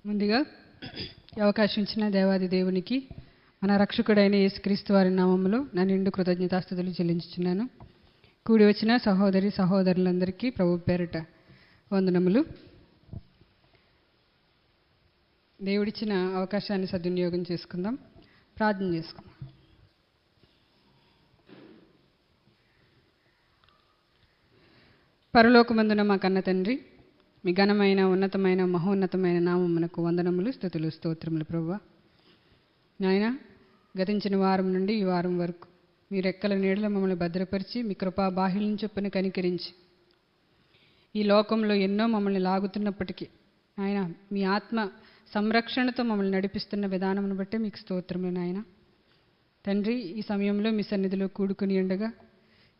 ముందుగా ఈ అవకాశం ఇచ్చిన దేవాది దేవునికి మన రక్షకుడైన యేసుక్రీస్తు వారి నామములో నా నిండు కృతజ్ఞతాస్తుతులు చెల్లించుచున్నాను. కూడి వచ్చిన సహోదరి సహోదరులందరికీ ప్రభు పేరిట వందనములు. దేవుడిచ్చిన అవకాశాన్ని సద్వినియోగం చేసుకుందాం, ప్రార్థన చేసుకుందాం. పరలోకమందున మా కన్న తండ్రి, మీ ఘనమైన ఉన్నతమైన మహోన్నతమైన నామమునకు వందనములు, స్తుతులు, స్తోత్రములు. ప్రభువా నాయన, గతించిన వారం నుండి ఈ వారం వరకు మీ రెక్కల నీడలో మమ్మల్ని భద్రపరిచి మీ కృపా బాహ్యులను చొప్పున కనికరించి ఈ లోకంలో ఎన్నో మమ్మల్ని లాగుతున్నప్పటికీ ఆయన మీ ఆత్మ సంరక్షణతో మమ్మల్ని నడిపిస్తున్న విధానమును బట్టి మీకు స్తోత్రములు. నాయన తండ్రి, ఈ సమయంలో మీ సన్నిధిలో కూడుకుని ఉండగా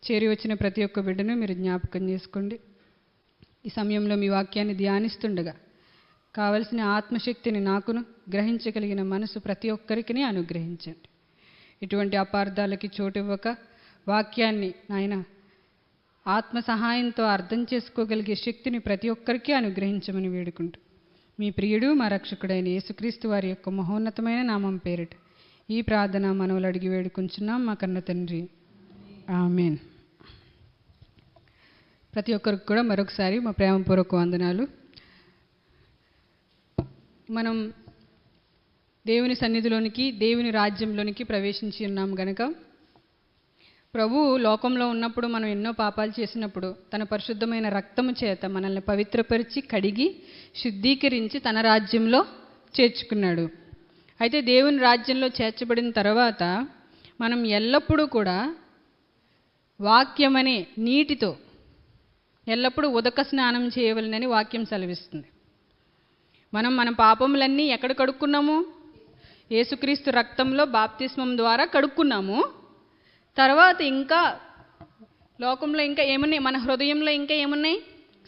చేరి వచ్చిన ప్రతి ఒక్క బిడ్డను మీరు జ్ఞాపకం చేసుకోండి. ఈ సమయంలో మీ వాక్యాన్ని ధ్యానిస్తుండగా కావలసిన ఆత్మశక్తిని నాకును, గ్రహించగలిగిన మనసు ప్రతి ఒక్కరికి అనుగ్రహించండి. ఇటువంటి అపార్థాలకి చోటు ఇవ్వక వాక్యాన్ని నాయన ఆత్మ సహాయంతో అర్థం చేసుకోగలిగే శక్తిని ప్రతి ఒక్కరికి అనుగ్రహించమని వేడుకుంటూ మీ ప్రియుడు మా రక్షకుడైన యేసుక్రీస్తు వారి యొక్క మహోన్నతమైన నామం పేరిట ఈ ప్రార్థన మనవులు అడిగి వేడుకుంటున్నాం మా కన్న తండ్రి, ఆమేన్. ప్రతి ఒక్కరికి కూడా మరొకసారి మా ప్రేమపూర్వక వందనాలు. మనం దేవుని సన్నిధిలోనికి, దేవుని రాజ్యంలోనికి ప్రవేశించి ఉన్నాం గనక ప్రభువు లోకంలో ఉన్నప్పుడు మనం ఎన్నో పాపాలు చేసినప్పుడు తన పరిశుద్ధమైన రక్తము చేత మనల్ని పవిత్రపరిచి కడిగి శుద్ధీకరించి తన రాజ్యంలో చేర్చుకున్నాడు. అయితే దేవుని రాజ్యంలో చేర్చబడిన తర్వాత మనం ఎల్లప్పుడూ కూడా వాక్యమనే నీటితో ఎల్లప్పుడూ ఉదక స్నానం చేయవలనని వాక్యం సెలవిస్తుంది. మనం మన పాపములన్నీ ఎక్కడ కడుక్కున్నాము? యేసుక్రీస్తు రక్తంలో బాప్తిస్మం ద్వారా కడుక్కున్నాము. తర్వాత ఇంకా లోకంలో ఇంకా ఏమున్నాయి? మన హృదయంలో ఇంకా ఏమున్నాయి?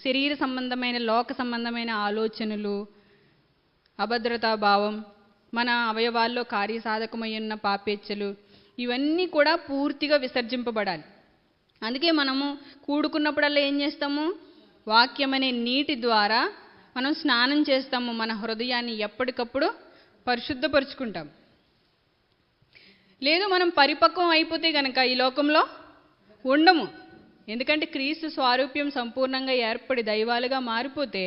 శరీర సంబంధమైన, లోక సంబంధమైన ఆలోచనలు, అభద్రతా భావం, మన అవయవాల్లో కార్యసాధకమై ఉన్న పాపేచ్ఛలు, ఇవన్నీ కూడా పూర్తిగా విసర్జింపబడాలి. అందుకే మనము కూడుకున్నప్పుడల్లా ఏం చేస్తాము? వాక్యం అనే నీటి ద్వారా మనం స్నానం చేస్తాము. మన హృదయాన్ని ఎప్పటికప్పుడు పరిశుద్ధపరుచుకుంటాం. లేదు మనం పరిపక్వం అయిపోతే కనుక ఈ లోకంలో ఉండము. ఎందుకంటే క్రీస్తు స్వారూప్యం సంపూర్ణంగా ఏర్పడి దైవాలుగా మారిపోతే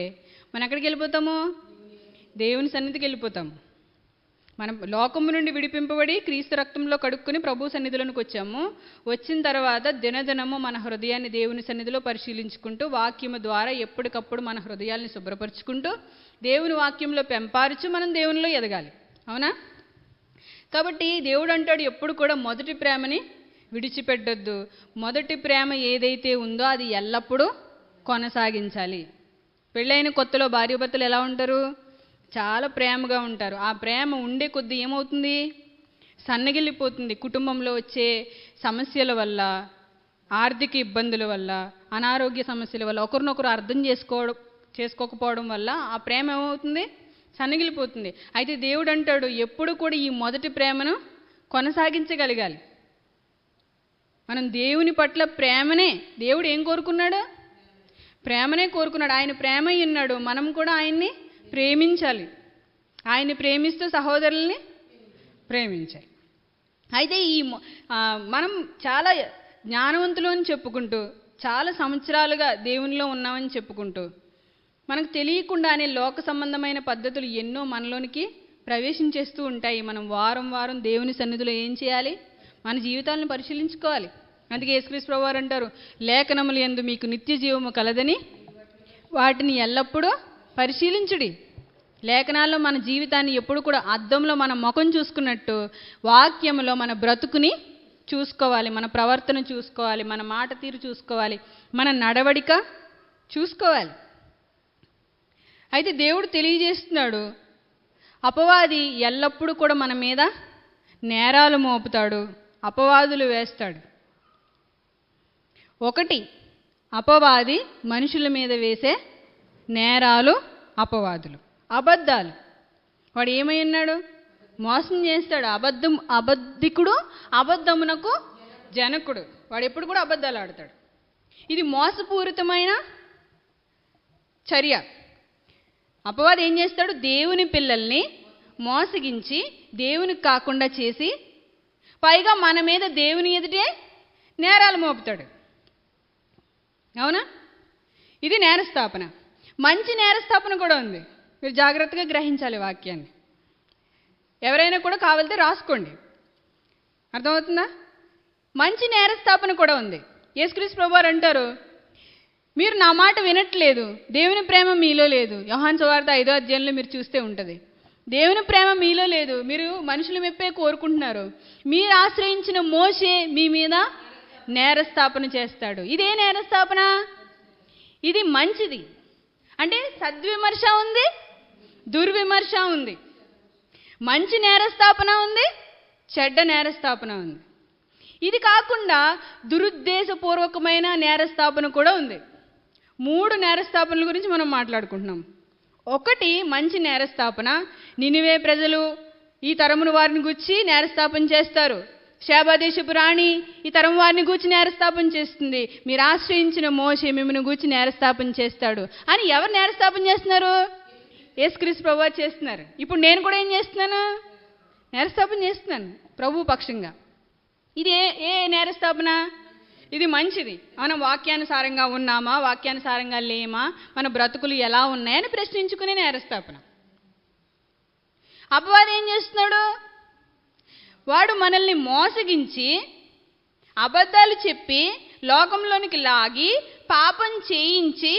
మనం ఎక్కడికి వెళ్ళిపోతాము? దేవుని సన్నిధికి వెళ్ళిపోతాము. మనం లోకము నుండి విడిపింపబడి క్రీస్తు రక్తంలో కడుక్కుని ప్రభు సన్నిధిలోనికి వచ్చాము. వచ్చిన తర్వాత దినదినము మన హృదయాన్ని దేవుని సన్నిధిలో పరిశీలించుకుంటూ వాక్యము ద్వారా ఎప్పటికప్పుడు మన హృదయాల్ని శుభ్రపరుచుకుంటూ దేవుని వాక్యంలో పెంపారుచు మనం దేవునిలో ఎదగాలి. అవునా? కాబట్టి దేవుడు అంటాడు ఎప్పుడు కూడా మొదటి ప్రేమని విడిచిపెట్టొద్దు. మొదటి ప్రేమ ఏదైతే ఉందో అది ఎల్లప్పుడూ కొనసాగించాలి. పెళ్ళైన కొత్తలో భార్యాభర్తలు ఎలా ఉంటారు? చాలా ప్రేమగా ఉంటారు. ఆ ప్రేమ ఉండే కొద్దీ ఏమవుతుంది? సన్నగిల్లిపోతుంది. కుటుంబంలో వచ్చే సమస్యల వల్ల, ఆర్థిక ఇబ్బందుల వల్ల, అనారోగ్య సమస్యల వల్ల, ఒకరినొకరు అర్థం చేసుకోకపోవడం వల్ల ఆ ప్రేమ ఏమవుతుంది? సన్నగిలిపోతుంది. అయితే దేవుడు అంటాడు ఎప్పుడు కూడా ఈ మొదటి ప్రేమను కొనసాగించగలగాలి. మనం దేవుని పట్ల ప్రేమనే, దేవుడు ఏం కోరుకున్నాడు? ప్రేమనే కోరుకున్నాడు. ఆయన ప్రేమ ఉన్నాడు. మనం కూడా ఆయన్ని ప్రేమించాలి. ఆయన్ని ప్రేమిస్తూ సహోదరుల్ని ప్రేమించాలి. అయితే మనం చాలా జ్ఞానవంతులు అని చెప్పుకుంటూ, చాలా సంవత్సరాలుగా దేవునిలో ఉన్నామని చెప్పుకుంటూ, మనకు తెలియకుండానే లోక సంబంధమైన పద్ధతులు ఎన్నో మనలోనికి ప్రవేశించేస్తూ ఉంటాయి. మనం వారం వారం దేవుని సన్నిధిలో ఏం చేయాలి? మన జీవితాలను పరిశీలించుకోవాలి. అందుకే యేసుక్రీస్తు ప్రభువు వారు అంటారు, లేఖనములు యందు మీకు నిత్య జీవము కలదని వాటిని ఎల్లప్పుడూ పరిశీలించుడి. లేఖనాల్లో మన జీవితాన్ని ఎప్పుడు కూడా అద్దంలో మన ముఖం చూసుకున్నట్టు వాక్యములో మన బ్రతుకుని చూసుకోవాలి. మన ప్రవర్తన చూసుకోవాలి, మన మాట తీరు చూసుకోవాలి, మన నడవడిక చూసుకోవాలి. అయితే దేవుడు తెలియజేస్తున్నాడు, అపవాది ఎల్లప్పుడూ కూడా మన మీద నేరాలు మోపుతాడు, అపవాదులు వేస్తాడు. ఒకటి, అపవాది మనుషుల మీద వేసే నేరాలు, అపవాదులు, అబద్ధాలు. వాడు ఏమై ఉన్నాడు? మోసం చేస్తాడు. అబద్ధికుడు, అబద్ధమునకు జనకుడు. వాడు ఎప్పుడు కూడా అబద్ధాలు ఆడతాడు. ఇది మోసపూరితమైన చర్య. అపవాది ఏం చేస్తాడు? దేవుని పిల్లల్ని మోసగించి దేవునికి కాకుండా చేసి పైగా మన మీద దేవుని ఎదుటే నేరాలు మోపుతాడు. అవునా? ఇది నేరస్థాపన. మంచి నేరస్థాపన కూడా ఉంది. మీరు జాగ్రత్తగా గ్రహించాలి వాక్యాన్ని. ఎవరైనా కూడా కావాలితే రాసుకోండి. అర్థమవుతుందా? మంచి నేరస్థాపన కూడా ఉంది. యేసుక్రీస్తు ప్రభువారు అంటారు, మీరు నా మాట వినట్లేదు, దేవుని ప్రేమ మీలో లేదు. యోహాను సువార్త 5వ అధ్యాయంలో మీరు చూస్తే ఉంటుంది. దేవుని ప్రేమ మీలో లేదు, మీరు మనుషులు మెప్పే కోరుకుంటున్నారు. మీరు ఆశ్రయించిన మోషే మీ మీద నేరస్థాపన చేస్తాడు. ఇదే నేరస్థాపన. ఇది మంచిది. అంటే సద్విమర్శ ఉంది, దుర్విమర్శ ఉంది. మంచి నేరస్థాపన ఉంది, చెడ్డ నేరస్థాపన ఉంది. ఇది కాకుండా దురుద్దేశపూర్వకమైన నేరస్థాపన కూడా ఉంది. 3 నేరస్థాపనల గురించి మనం మాట్లాడుకుంటున్నాం. ఒకటి మంచి నేరస్థాపన. నినివే ప్రజలు ఈ తరమును వారిని గూర్చి నేరస్థాపన చేస్తారు. షేబ దేశపు రాణి ఈ తరం వారిని గూర్చి నేరస్థాపన చేస్తుంది. మీరు ఆశ్రయించిన మోషే మిమ్మల్ని గూర్చి నేరస్థాపన చేస్తాడు అని ఎవరు నేరస్థాపన చేస్తున్నారు? యేసుక్రీస్తు ప్రభువారు చేస్తున్నారు. ఇప్పుడు నేను కూడా ఏం చేస్తున్నాను? నేరస్థాపన చేస్తున్నాను ప్రభు పక్షంగా. ఇది ఏ నేరస్థాపన? ఇది మంచిది. మనం వాక్యానుసారంగా ఉన్నామా, వాక్యానుసారంగా లేమా, మన బ్రతుకులు ఎలా ఉన్నాయని ప్రశ్నించుకునే నేరస్థాపన. అపవాది ఏం చేస్తున్నాడు? వాడు మనల్ని మోసగించి అబద్ధాలు చెప్పి లోకంలోనికి లాగి పాపం చేయించి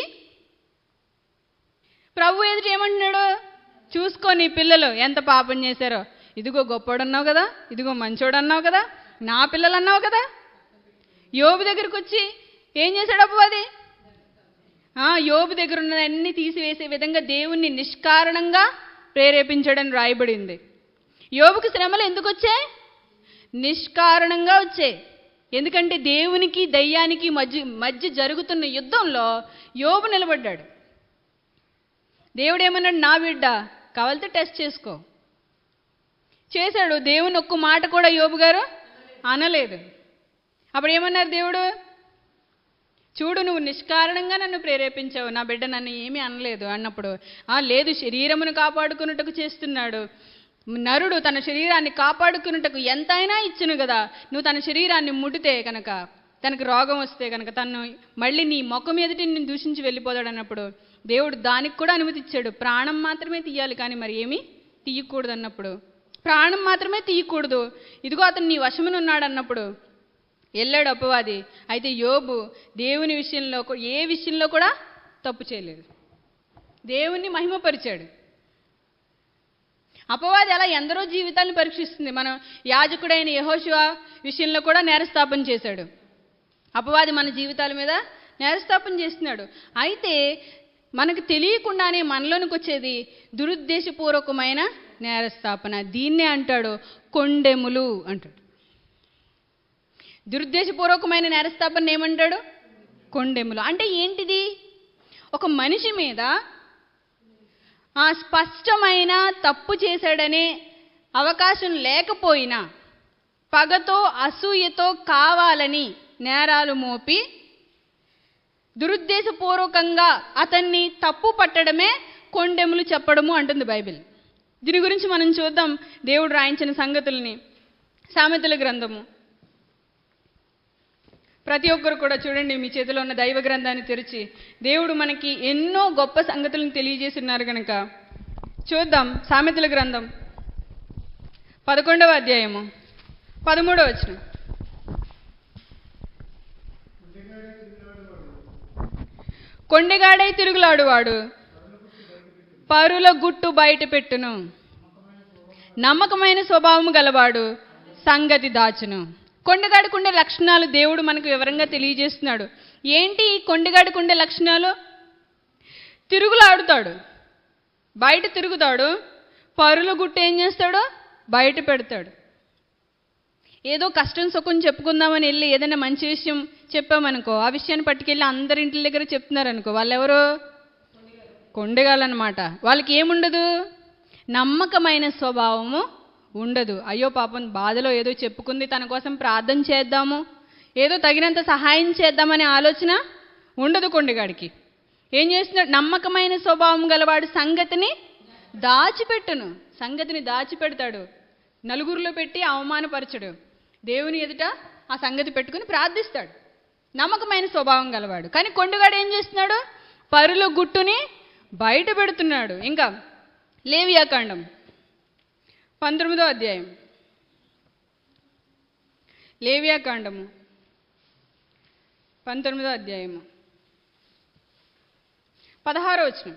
ప్రభు ఎదుట ఏమంటున్నాడు? చూసుకో నీ పిల్లలు ఎంత పాపం చేశారో. ఇదిగో గొప్పోడు అన్నావు కదా, ఇదిగో మంచోడు అన్నావు కదా, నా పిల్లలు అన్నావు కదా. యోబు దగ్గరికి వచ్చి ఏం చేశాడు అపవాది? యోబు దగ్గర ఉన్నదన్నీ తీసివేసే విధంగా దేవుణ్ణి నిష్కారణంగా ప్రేరేపించాడని రాయబడింది. యోబుకి శ్రమలు ఎందుకు వచ్చాయి? నిష్కారణంగా వచ్చాయి. ఎందుకంటే దేవునికి దయ్యానికి మధ్య జరుగుతున్న యుద్ధంలో యోబు నిలబడ్డాడు. దేవుడు ఏమన్నాడు? నా బిడ్డ కావాలితే టెస్ట్ చేసుకో. చేశాడు. దేవుని ఒక్క మాట కూడా యోబు గారు అనలేదు. అప్పుడు ఏమన్నారు దేవుడు? చూడు, నువ్వు నిష్కారణంగా నన్ను ప్రేరేపించావు, నా బిడ్డ నన్ను ఏమీ అనలేదు అన్నప్పుడు, లేదు, శరీరమును కాపాడుకున్నట్టుకు చేస్తున్నాడు. నరుడు తన శరీరాన్ని కాపాడుకున్నట్టుకు ఎంతైనా ఇచ్చును కదా. నువ్వు తన శరీరాన్ని ముడితే కనుక, తనకు రోగం వస్తే కనుక తను మళ్ళీ నీ ముఖం ఎదుటి నిన్ను దూషించి వెళ్ళిపోతాడు అన్నప్పుడు దేవుడు దానికి కూడా అనుమతి ఇచ్చాడు. ప్రాణం మాత్రమే తీయాలి కానీ మరి ఏమీ తీయకూడదు అన్నప్పుడు, ప్రాణం మాత్రమే తీయకూడదు, ఇదిగో అతను నీ వశమున ఉన్నాడు అన్నప్పుడు వెళ్ళాడు అపవాది. అయితే యోబు దేవుని విషయంలో ఏ విషయంలో కూడా తప్పు చేయలేదు, దేవుణ్ణి మహిమపరిచాడు. అపవాది అలా ఎందరో జీవితాలను పరీక్షిస్తుంది. మనం యాజకుడైన యెహోషువ విషయంలో కూడా నేరస్థాపన చేశాడు. అపవాది మన జీవితాల మీద నేరస్థాపన చేస్తున్నాడు. అయితే మనకు తెలియకుండానే మనలోనికి వచ్చేది దురుద్దేశపూర్వకమైన నేరస్థాపన. దీన్నే అంటాడు కొండెములు అంటాడు. దురుద్దేశపూర్వకమైన నేరస్థాపన ఏమంటాడు? కొండెములు. అంటే ఏంటిది? ఒక మనిషి మీద స్పష్టమైన తప్పు చేశాడనే అవకాశం లేకపోయినా పగతో అసూయతో కావాలని నేరాలు మోపి దురుద్దేశపూర్వకంగా అతన్ని తప్పు పట్టడమే కొండెములు చెప్పడము అంటుంది బైబిల్. దీని గురించి మనం చూద్దాం దేవుడు రాయించిన సంగతుల్ని. సామెతల గ్రంథము. ప్రతి ఒక్కరు కూడా చూడండి, మీ చేతిలో ఉన్న దైవ గ్రంథాన్ని తెరిచి దేవుడు మనకి ఎన్నో గొప్ప సంగతులను తెలియజేస్తున్నారు కనుక చూద్దాం. సామెతల గ్రంథం 11వ అధ్యాయము 13వ వచనం. కొండెగాడై తిరుగులాడువాడు పరుల గుట్టు బయట పెట్టును, నమ్మకమైన స్వభావము గలవాడు సంగతి దాచును. కొండగాడికుండే లక్షణాలు దేవుడు మనకు వివరంగా తెలియజేస్తున్నాడు. ఏంటి ఈ కొండగాడికుండే లక్షణాలు? తిరుగులాడుతాడు, బయట తిరుగుతాడు, పరుల గుట్టు ఏం చేస్తాడు? బయట పెడతాడు. ఏదో కష్టం సుఖం చెప్పుకుందామని వెళ్ళి ఏదైనా మంచి విషయం చెప్పామనుకో, ఆ విషయాన్ని పట్టుకెళ్ళి అందరి ఇంటి దగ్గర చెప్తున్నారనుకో, వాళ్ళెవరో కొండగాళ్ళనమాట. వాళ్ళకి ఏముండదు? నమ్మకమైన స్వభావము ఉండదు. అయ్యో పాపం బాధలో ఏదో చెప్పుకుంది, తన కోసం ప్రార్థన చేద్దాము, ఏదో తగినంత సహాయం చేద్దామనే ఆలోచన ఉండదు కొండగాడికి. ఏం చేస్తున్నాడు? నమ్మకమైన స్వభావం గలవాడు సంగతిని దాచిపెట్టును. సంగతిని దాచిపెడతాడు, నలుగురిలో పెట్టి అవమానపరచడు, దేవుని ఎదుట ఆ సంగతి పెట్టుకుని ప్రార్థిస్తాడు. నమ్మకమైన స్వభావం గలవాడు. కానీ కొండగాడు ఏం చేస్తున్నాడు? పరుల గుట్టుని బయట పెడుతున్నాడు. ఇంకా లేవియాకాండం 19వ అధ్యాయం, లేవియాకాండము 19వ అధ్యాయము 16వ వచనం.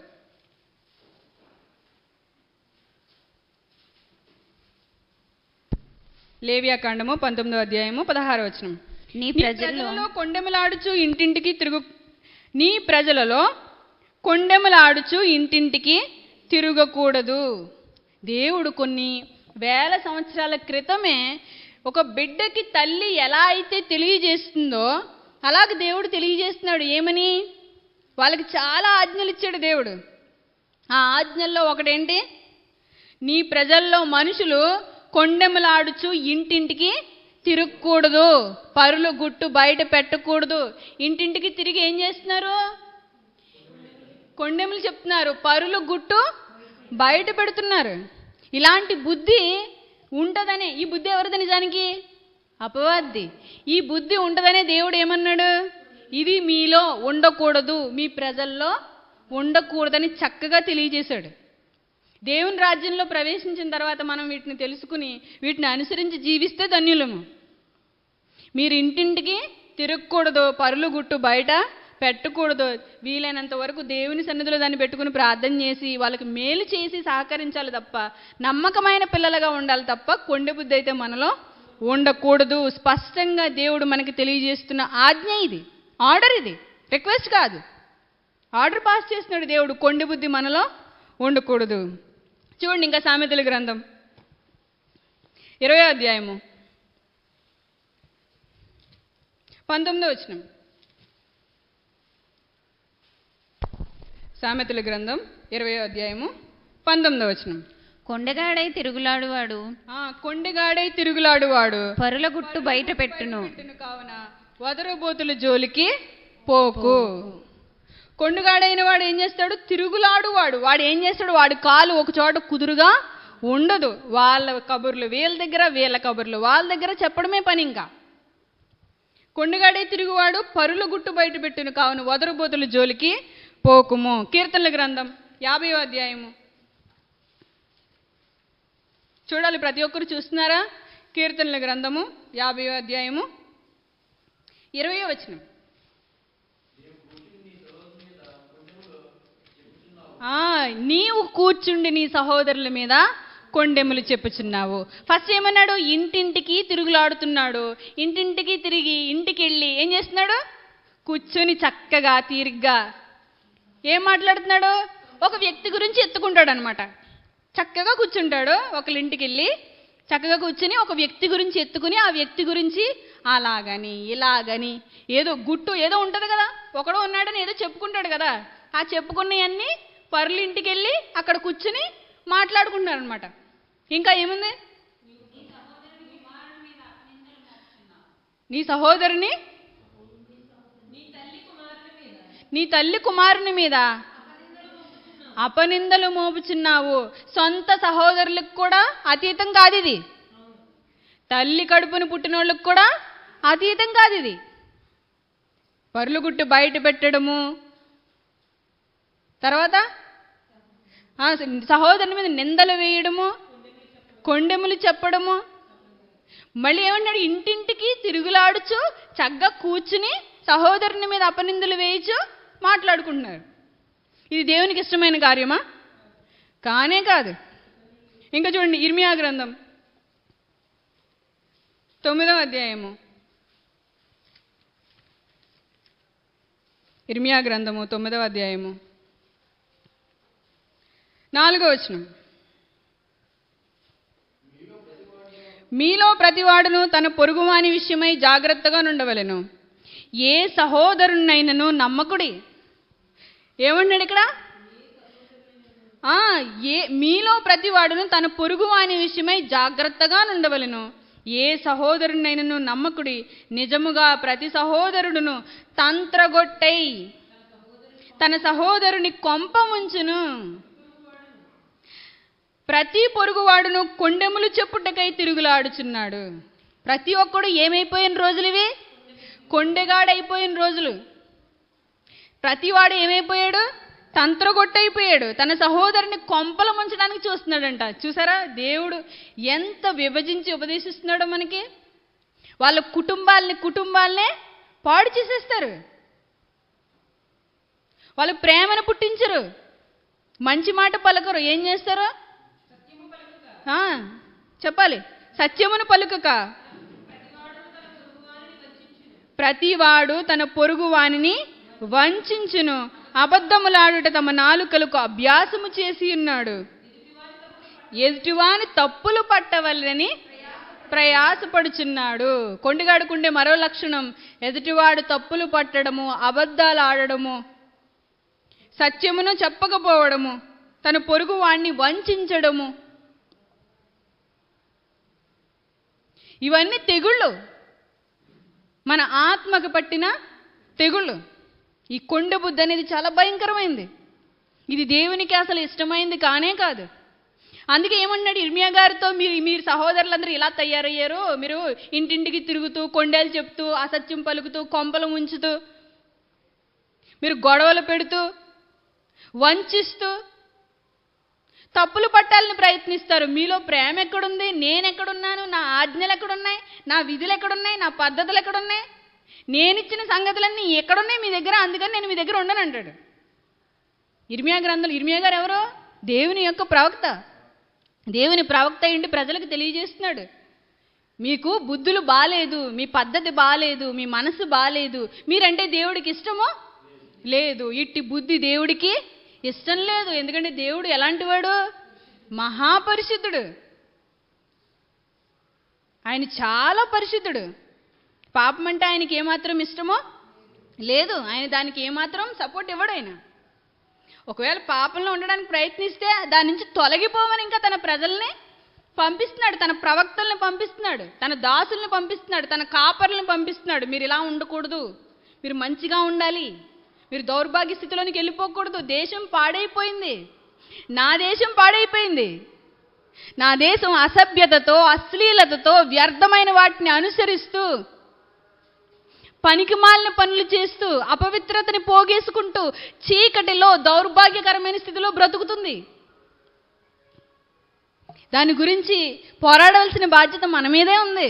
లేవియాకాండము 19వ అధ్యాయము 16వ వచనం. నీ ప్రజలలో కొండెములాడుచు ఇంటింటికి నీ ప్రజలలో కొండెములాడుచు ఇంటింటికి తిరగకూడదు. దేవుడు కొన్ని వేల సంవత్సరాల క్రితమే ఒక బిడ్డకి తల్లి ఎలా అయితే తెలియజేస్తుందో అలాగే దేవుడు తెలియజేస్తున్నాడు. ఏమని? వాళ్ళకి చాలా ఆజ్ఞలు ఇచ్చాడు దేవుడు. ఆ ఆజ్ఞల్లో ఒకటేంటి? నీ ప్రజల్లో మనుషులు కొండెములాడుచు ఇంటింటికి తిరగకూడదు, పరులు గుట్టు బయట పెట్టకూడదు. ఇంటింటికి తిరిగి ఏం చేస్తున్నారు? కొండెములు చెప్తున్నారు, పరులు గుట్టు బయట పెడుతున్నారు. ఇలాంటి బుద్ధి ఉంటుందనే, ఈ బుద్ధి ఎవరిది నిజానికి? అపవాది. ఈ బుద్ధి ఉంటుందనే దేవుడు ఏమన్నాడు? ఇది మీలో ఉండకూడదు, మీ ప్రజల్లో ఉండకూడదని చక్కగా తెలియజేశాడు. దేవుని రాజ్యంలో ప్రవేశించిన తర్వాత మనం వీటిని తెలుసుకుని వీటిని అనుసరించి జీవిస్తే ధన్యులము. మీరు ఇంటింటికి తిరగకూడదు, పరులు గుట్టు బయట పెట్టకూడదు. వీలైనంత వరకు దేవుని సన్నిధిలో దాన్ని పెట్టుకుని ప్రార్థన చేసి వాళ్ళకి మేలు చేసి సహకరించాలి తప్ప, నమ్మకమైన పిల్లలుగా ఉండాలి తప్ప కొండె బుద్ధి అయితే మనలో ఉండకూడదు. స్పష్టంగా దేవుడు మనకి తెలియజేస్తున్న ఆజ్ఞ ఇది, ఆర్డర్. ఇది రిక్వెస్ట్ కాదు, ఆర్డర్ పాస్ చేస్తున్నాడు దేవుడు. కొండె బుద్ధి మనలో ఉండకూడదు. చూడండి ఇంకా సామెతల గ్రంథం 20వ అధ్యాయము 19వ వచనం. సామెతల గ్రంథం 20వ అధ్యాయము 19వ వచనం. కొండగాడై తిరుగులాడువాడు, కొండగాడై తిరుగులాడువాడు పరుల గుట్టు బయట పెట్టును. కావున వదరబోతుల జోలికి పోకు. కొండగాడైన వాడు ఏం చేస్తాడు? తిరుగులాడువాడు. వాడు ఏం చేస్తాడు? వాడి కాలు ఒక చోట కుదురుగా ఉండదు. వాళ్ళ కబుర్లు వీళ్ళ దగ్గర, వీళ్ళ కబుర్లు వాళ్ళ దగ్గర చెప్పడమే పని. ఇంకా కొండగాడే తిరుగువాడు పరుల గుట్టు బయట పెట్టును, కావున వదరబోతుల జోలికి పోకుము. కీర్తనల గ్రంథం 50వ అధ్యాయము చూడాలి, ప్రతి ఒక్కరు చూస్తున్నారా? కీర్తనల గ్రంథము 50వ అధ్యాయము 20వ వచనం. నీవు కూర్చుండి నీ సహోదరుల మీద కొండెములు చెప్పుచున్నావు. ఫస్ట్ ఏమన్నాడు? ఇంటింటికి తిరుగులాడుతున్నాడు. ఇంటింటికి తిరిగి ఇంటికి వెళ్ళి ఏం చేస్తున్నాడు? కూర్చొని చక్కగా తీరిగ్గా ఏం మాట్లాడుతున్నాడు? ఒక వ్యక్తి గురించి ఎత్తుకుంటాడు అనమాట. చక్కగా కూర్చుంటాడు, ఒకళ్ళింటికి వెళ్ళి చక్కగా కూర్చుని ఒక వ్యక్తి గురించి ఎత్తుకుని ఆ వ్యక్తి గురించి అలాగని ఇలాగని ఏదో గుట్టు ఏదో ఉంటుంది కదా, ఒకడో ఉన్నాడని ఏదో చెప్పుకుంటాడు కదా. ఆ చెప్పుకున్నవన్నీ పరులు ఇంటికి వెళ్ళి అక్కడ కూర్చుని మాట్లాడుకుంటున్నారు అనమాట. ఇంకా ఏముంది? నీ సహోదరుని, నీ తల్లి కుమారుని మీద అపనిందలు మోపుచున్నావు. సొంత సహోదరులకు కూడా అతీతం కాదు ఇది. తల్లి కడుపుని పుట్టిన వాళ్ళకి కూడా అతీతం కాదు ఇది. పరులుగుట్టు బయట పెట్టడము, తర్వాత సహోదరుని మీద నిందలు వేయడము, కొండెములు చెప్పడము. మళ్ళీ ఏమన్నాడు? ఇంటింటికి తిరుగులాడుచు చక్కగా కూర్చుని సహోదరుని మీద అపనిందలు వేయచ్చు మాట్లాడుకుంటున్నారు. ఇది దేవునికి ఇష్టమైన కార్యమా? కానే కాదు. ఇంకా చూడండి, ఇర్మియా గ్రంథం 9వ అధ్యాయము, ఇర్మియా గ్రంథము 9వ అధ్యాయము 4వ వచనం. మీలో ప్రతివాడును తన పొరుగువాని విషయమై జాగ్రత్తగా నుండవలెను. ఏ సహోదరునైనను నమ్మకుడి. ఏమన్నాడు ఇక్కడ? మీలో ప్రతివాడును తన పొరుగువాని విషయమై జాగ్రత్తగా నుండవలెను. ఏ సహోదరునైనను నమ్మకుడి. నిజముగా ప్రతి సహోదరుడును తన సహోదరుని కొంప ముంచును. ప్రతి పొరుగువాడును కొండెములు చెప్పుటకై తిరుగులాడుచున్నాడు. ప్రతి ఒక్కడు ఏమైపోయిన రోజులు ఇవి? కొండెగాడైపోయిన రోజులు. ప్రతివాడు ఏమైపోయాడు? తంత్రగొట్టయిపోయాడు. తన సహోదరుని కొంపలు ముంచడానికి చూస్తున్నాడంట. చూసారా దేవుడు ఎంత విభజించి ఉపదేశిస్తున్నాడో మనకి. వాళ్ళ కుటుంబాలనే పాడు చేసేస్తారు. వాళ్ళు ప్రేమను పుట్టించరు, మంచి మాట పలకరు. ఏం చేస్తారు? చెప్పాలి. సత్యమును పలుకక ప్రతివాడు తన పొరుగు వానిని వంచించును. అబద్ధములాడుట తమ నాలుకలకు అభ్యాసము చేసి ఉన్నాడు. ఎదుటివాని తప్పులు పట్టవలని ప్రయాసపడుచున్నాడు. కొండగాడుకుండే మరో లక్షణం ఎదుటివాడు తప్పులు పట్టడము, అబద్ధాలు ఆడడము, సత్యమును చెప్పకపోవడము, తన పొరుగు వాణ్ణి వంచడము. ఇవన్నీ తెగుళ్ళు, మన ఆత్మకు పట్టిన తెగుళ్ళు. ఈ కొండ బుద్ధి అనేది చాలా భయంకరమైంది. ఇది దేవునికి అసలు ఇష్టమైంది కానే కాదు. అందుకే ఏమన్నాడు ఇర్మియా గారితో, మీరు సహోదరులందరూ ఇలా తయారయ్యారు, మీరు ఇంటింటికి తిరుగుతూ కొండలు చెప్తూ అసత్యం పలుకుతూ కొంపలు ముంచుతూ మీరు గొడవలు పెడుతూ వంచిస్తూ తప్పులు పట్టాలని ప్రయత్నిస్తారు. మీలో ప్రేమ ఎక్కడుంది? నేను ఎక్కడున్నాను? నా ఆజ్ఞలు ఎక్కడున్నాయి? నా విధులు ఎక్కడున్నాయి? నా పద్ధతులు ఎక్కడున్నాయి? నేనిచ్చిన సంగతులన్నీ ఎక్కడున్నాయి మీ దగ్గర? అందుకని నేను మీ దగ్గర ఉండను అంటాడు ఇర్మియా గ్రంథంలో. ఇర్మియా గారు ఎవరు? దేవుని యొక్క ప్రవక్త. దేవుని ప్రవక్త ఏంటి? ప్రజలకు తెలియజేస్తున్నాడు, మీకు బుద్ధులు బాలేదు, మీ పద్ధతి బాలేదు, మీ మనసు బాలేదు, మీరంటే దేవుడికి ఇష్టమో లేదు. ఇట్టి బుద్ధి దేవుడికి ఇష్టం లేదు. ఎందుకంటే దేవుడు ఎలాంటి వాడు? మహాపరిశుద్ధుడు. ఆయన చాలా పరిశుద్ధుడు. పాపం అంటే ఆయనకి ఏమాత్రం ఇష్టమో లేదు. ఆయన దానికి ఏమాత్రం సపోర్ట్ ఇవ్వడు. ఆయన ఒకవేళ పాపంలో ఉండడానికి ప్రయత్నిస్తే దాని నుంచి తొలగిపోమని ఇంకా తన ప్రజల్ని పంపిస్తున్నాడు, తన ప్రవక్తల్ని పంపిస్తున్నాడు, తన దాసుల్ని పంపిస్తున్నాడు, తన కాపర్లను పంపిస్తున్నాడు. మీరు ఇలా ఉండకూడదు, మీరు మంచిగా ఉండాలి, మీరు దౌర్భాగ్య స్థితిలోనికి వెళ్ళిపోకూడదు. దేశం పాడైపోయింది, నా దేశం పాడైపోయింది. నా దేశం అసభ్యతతో, అశ్లీలతతో, వ్యర్థమైన వాటిని అనుసరిస్తూ, పనికిమాలిన పనులు చేస్తూ, అపవిత్రతని పోగేసుకుంటూ, చీకటిలో దౌర్భాగ్యకరమైన స్థితిలో బ్రతుకుతుంది. దాని గురించి పోరాడవలసిన బాధ్యత మన మీదే ఉంది.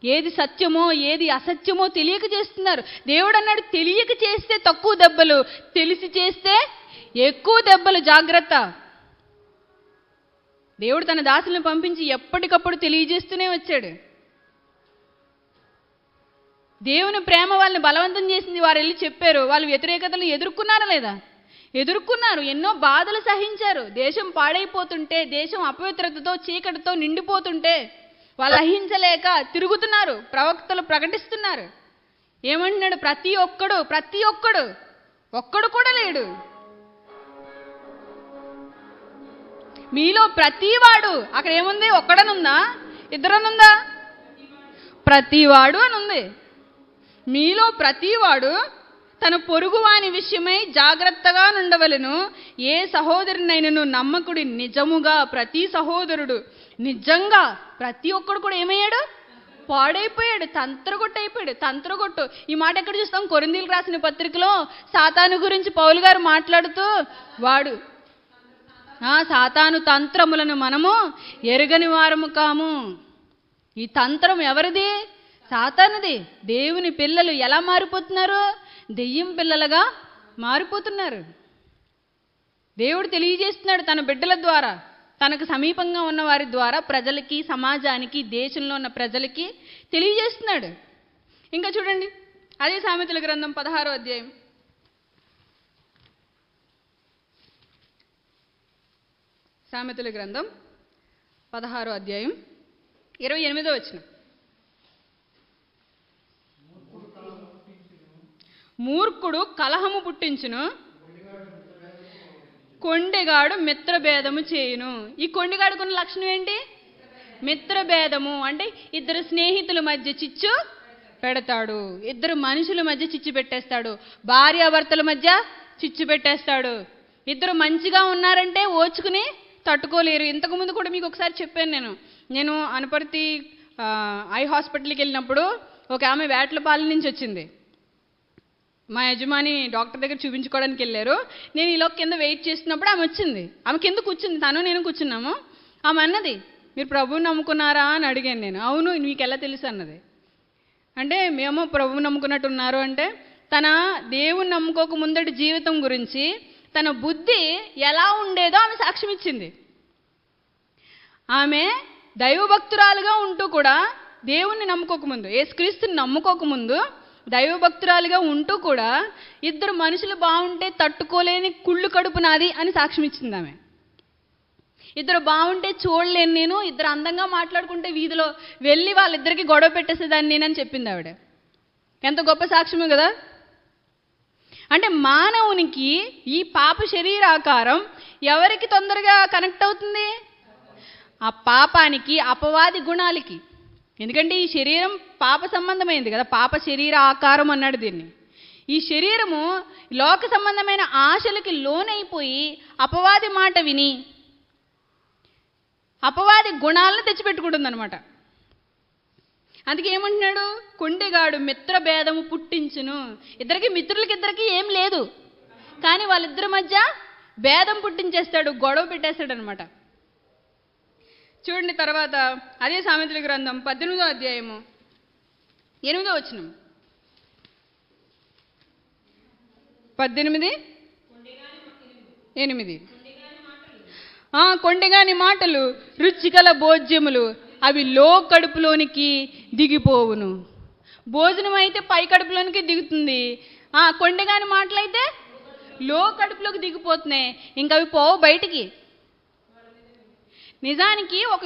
ఏది సత్యమో ఏది అసత్యమో తెలియక చేస్తున్నారు. దేవుడు అన్నాడు, తెలియక చేస్తే తక్కువ దెబ్బలు, తెలిసి చేస్తే ఎక్కువ దెబ్బలు, జాగ్రత్త. దేవుడు తన దాసులను పంపించి ఎప్పటికప్పుడు తెలియజేస్తూనే వచ్చాడు. దేవుని ప్రేమ వాళ్ళని బలవంతం చేసింది. వారు వెళ్ళి చెప్పారు. వాళ్ళు వ్యతిరేకతలు ఎదుర్కొన్నారా లేదా? ఎదుర్కొన్నారు. ఎన్నో బాధలు సహించారు. దేశం పాడైపోతుంటే, దేశం అపవిత్రతతో చీకటితో నిండిపోతుంటే వాళ్ళు సహించలేక తిరుగుతున్నారు. ప్రవక్తలు ప్రకటిస్తున్నారు. ఏమంటున్నాడు? ప్రతి ఒక్కడు కూడా లేడు మీలో ప్రతివాడు. అక్కడ ఏముంది? ఒక్కడనుందా? ఇద్దరనుందా? ప్రతివాడు అని ఉంది. మీలో ప్రతివాడు తన పొరుగువాని విషయమై జాగ్రత్తగా నుండవలెను. ఏ సహోదరునైనను నమ్మకుడి. నిజముగా ప్రతి సహోదరుడు, నిజంగా ప్రతి ఒక్కడు కూడా ఏమయ్యాడు? పాడైపోయాడు, తంత్రగొట్టయిపోయాడు. తంత్రగొట్టు ఈ మాట ఎక్కడ చూస్తాం? కొరింథీయులకు రాసిన పత్రికలో సాతాను గురించి పౌలు గారు మాట్లాడుతూ, వాడు సాతాను తంత్రములను మనము ఎరుగని వారము కాము. ఈ తంత్రం ఎవరిది? సాతానుది. దేవుని పిల్లలు ఎలా మారిపోతున్నారు? దెయ్యం పిల్లలుగా మారిపోతున్నారు. దేవుడు తెలియజేస్తున్నాడు తన బిడ్డల ద్వారా, తనకు సమీపంగా ఉన్న వారి ద్వారా ప్రజలకి, సమాజానికి, దేశంలో ఉన్న ప్రజలకి తెలియజేస్తున్నాడు. ఇంకా చూడండి, అదే సామెతల గ్రంథం 16వ అధ్యాయం. సామెతల గ్రంథం 16వ అధ్యాయం 28వ వచనం. మూర్ఖుడు కలహము పుట్టించును, కొండెగాడు మిత్రభేదము చేయును. ఈ కొండెగాడుకున్న లక్షణం ఏంటి? మిత్రభేదము. అంటే ఇద్దరు స్నేహితుల మధ్య చిచ్చు పెడతాడు. ఇద్దరు మనుషుల మధ్య చిచ్చు పెట్టేస్తాడు. భార్యాభర్తల మధ్య చిచ్చు పెట్టేస్తాడు. ఇద్దరు మంచిగా ఉన్నారంటే ఓచుకుని తట్టుకోలేరు. ఇంతకుముందు కూడా మీకు ఒకసారి చెప్పాను. నేను అనపర్తి ఐ హాస్పిటల్కి వెళ్ళినప్పుడు ఒక ఆమె వేటలపాలెం నుంచి వచ్చింది. మా యజమాని డాక్టర్ దగ్గర చూపించుకోవడానికి వెళ్ళారు. నేను ఈలోకి కింద వెయిట్ చేస్తున్నప్పుడు ఆమె వచ్చింది. ఆమె కింద కూర్చుంది, తను నేను కూర్చున్నాము. ఆమె అన్నది, మీరు ప్రభువుని నమ్ముకున్నారా అని అడిగాను నేను. అవును, మీకు ఎలా తెలుసు అన్నది. అంటే మేము ప్రభువు నమ్ముకున్నట్టున్నారు అంటే తన దేవుని నమ్ముకోక ముందటి జీవితం గురించి తన బుద్ధి ఎలా ఉండేదో ఆమె సాక్ష్యం ఇచ్చింది. ఆమె దైవభక్తురాలుగా ఉంటూ కూడా దేవుణ్ణి నమ్ముకోకముందు, యేసుక్రీస్తుని నమ్ముకోకముందు దైవభక్తురాలుగా ఉంటూ కూడా ఇద్దరు మనుషులు బాగుంటే తట్టుకోలేని కుళ్ళు కడుపు నాది అని సాక్ష్యం ఇచ్చింది ఆమె. ఇద్దరు బాగుంటే చూడలేను నేను, ఇద్దరు అందంగా మాట్లాడుకుంటే వీధిలో వెళ్ళి వాళ్ళిద్దరికి గొడవ పెట్టేసేదాన్ని నేనని చెప్పింది ఆవిడ. ఎంత గొప్ప సాక్ష్యమే కదా. అంటే మానవునికి ఈ పాప శరీరాకారం ఎవరికి తొందరగా కనెక్ట్ అవుతుంది? ఆ పాపానికి, అపవాది గుణాలకి. ఎందుకంటే ఈ శరీరం పాప సంబంధమైంది కదా, పాప శరీర ఆకారం అన్నాడు దీన్ని. ఈ శరీరము లోక సంబంధమైన ఆశలకి లోనైపోయి అపవాది మాట విని అపవాది గుణాలను తెచ్చిపెట్టుకుంటుందన్నమాట. అందుకే ఏమంటున్నాడు? కొండెగాడు మిత్ర భేదము పుట్టించును. మిత్రులకిద్దరికి ఏం లేదు, కానీ వాళ్ళిద్దరి మధ్య భేదం పుట్టించేస్తాడు, గొడవ పెట్టేస్తాడు అనమాట. చూడండి తర్వాత అదే సామెతల గ్రంథం 18వ అధ్యాయము 8వ వచనం. 18:8. కొండెగాని మాటలు రుచిగల భోజ్యములు, అవి లో కడుపులోనికి దిగిపోవును. భోజనం అయితే పై కడుపులోనికి దిగుతుంది, కొండెగాని మాటలు అయితే లో కడుపులోకి దిగిపోతున్నాయి, ఇంకా అవి పోవు బయటికి. నిజానికి ఒక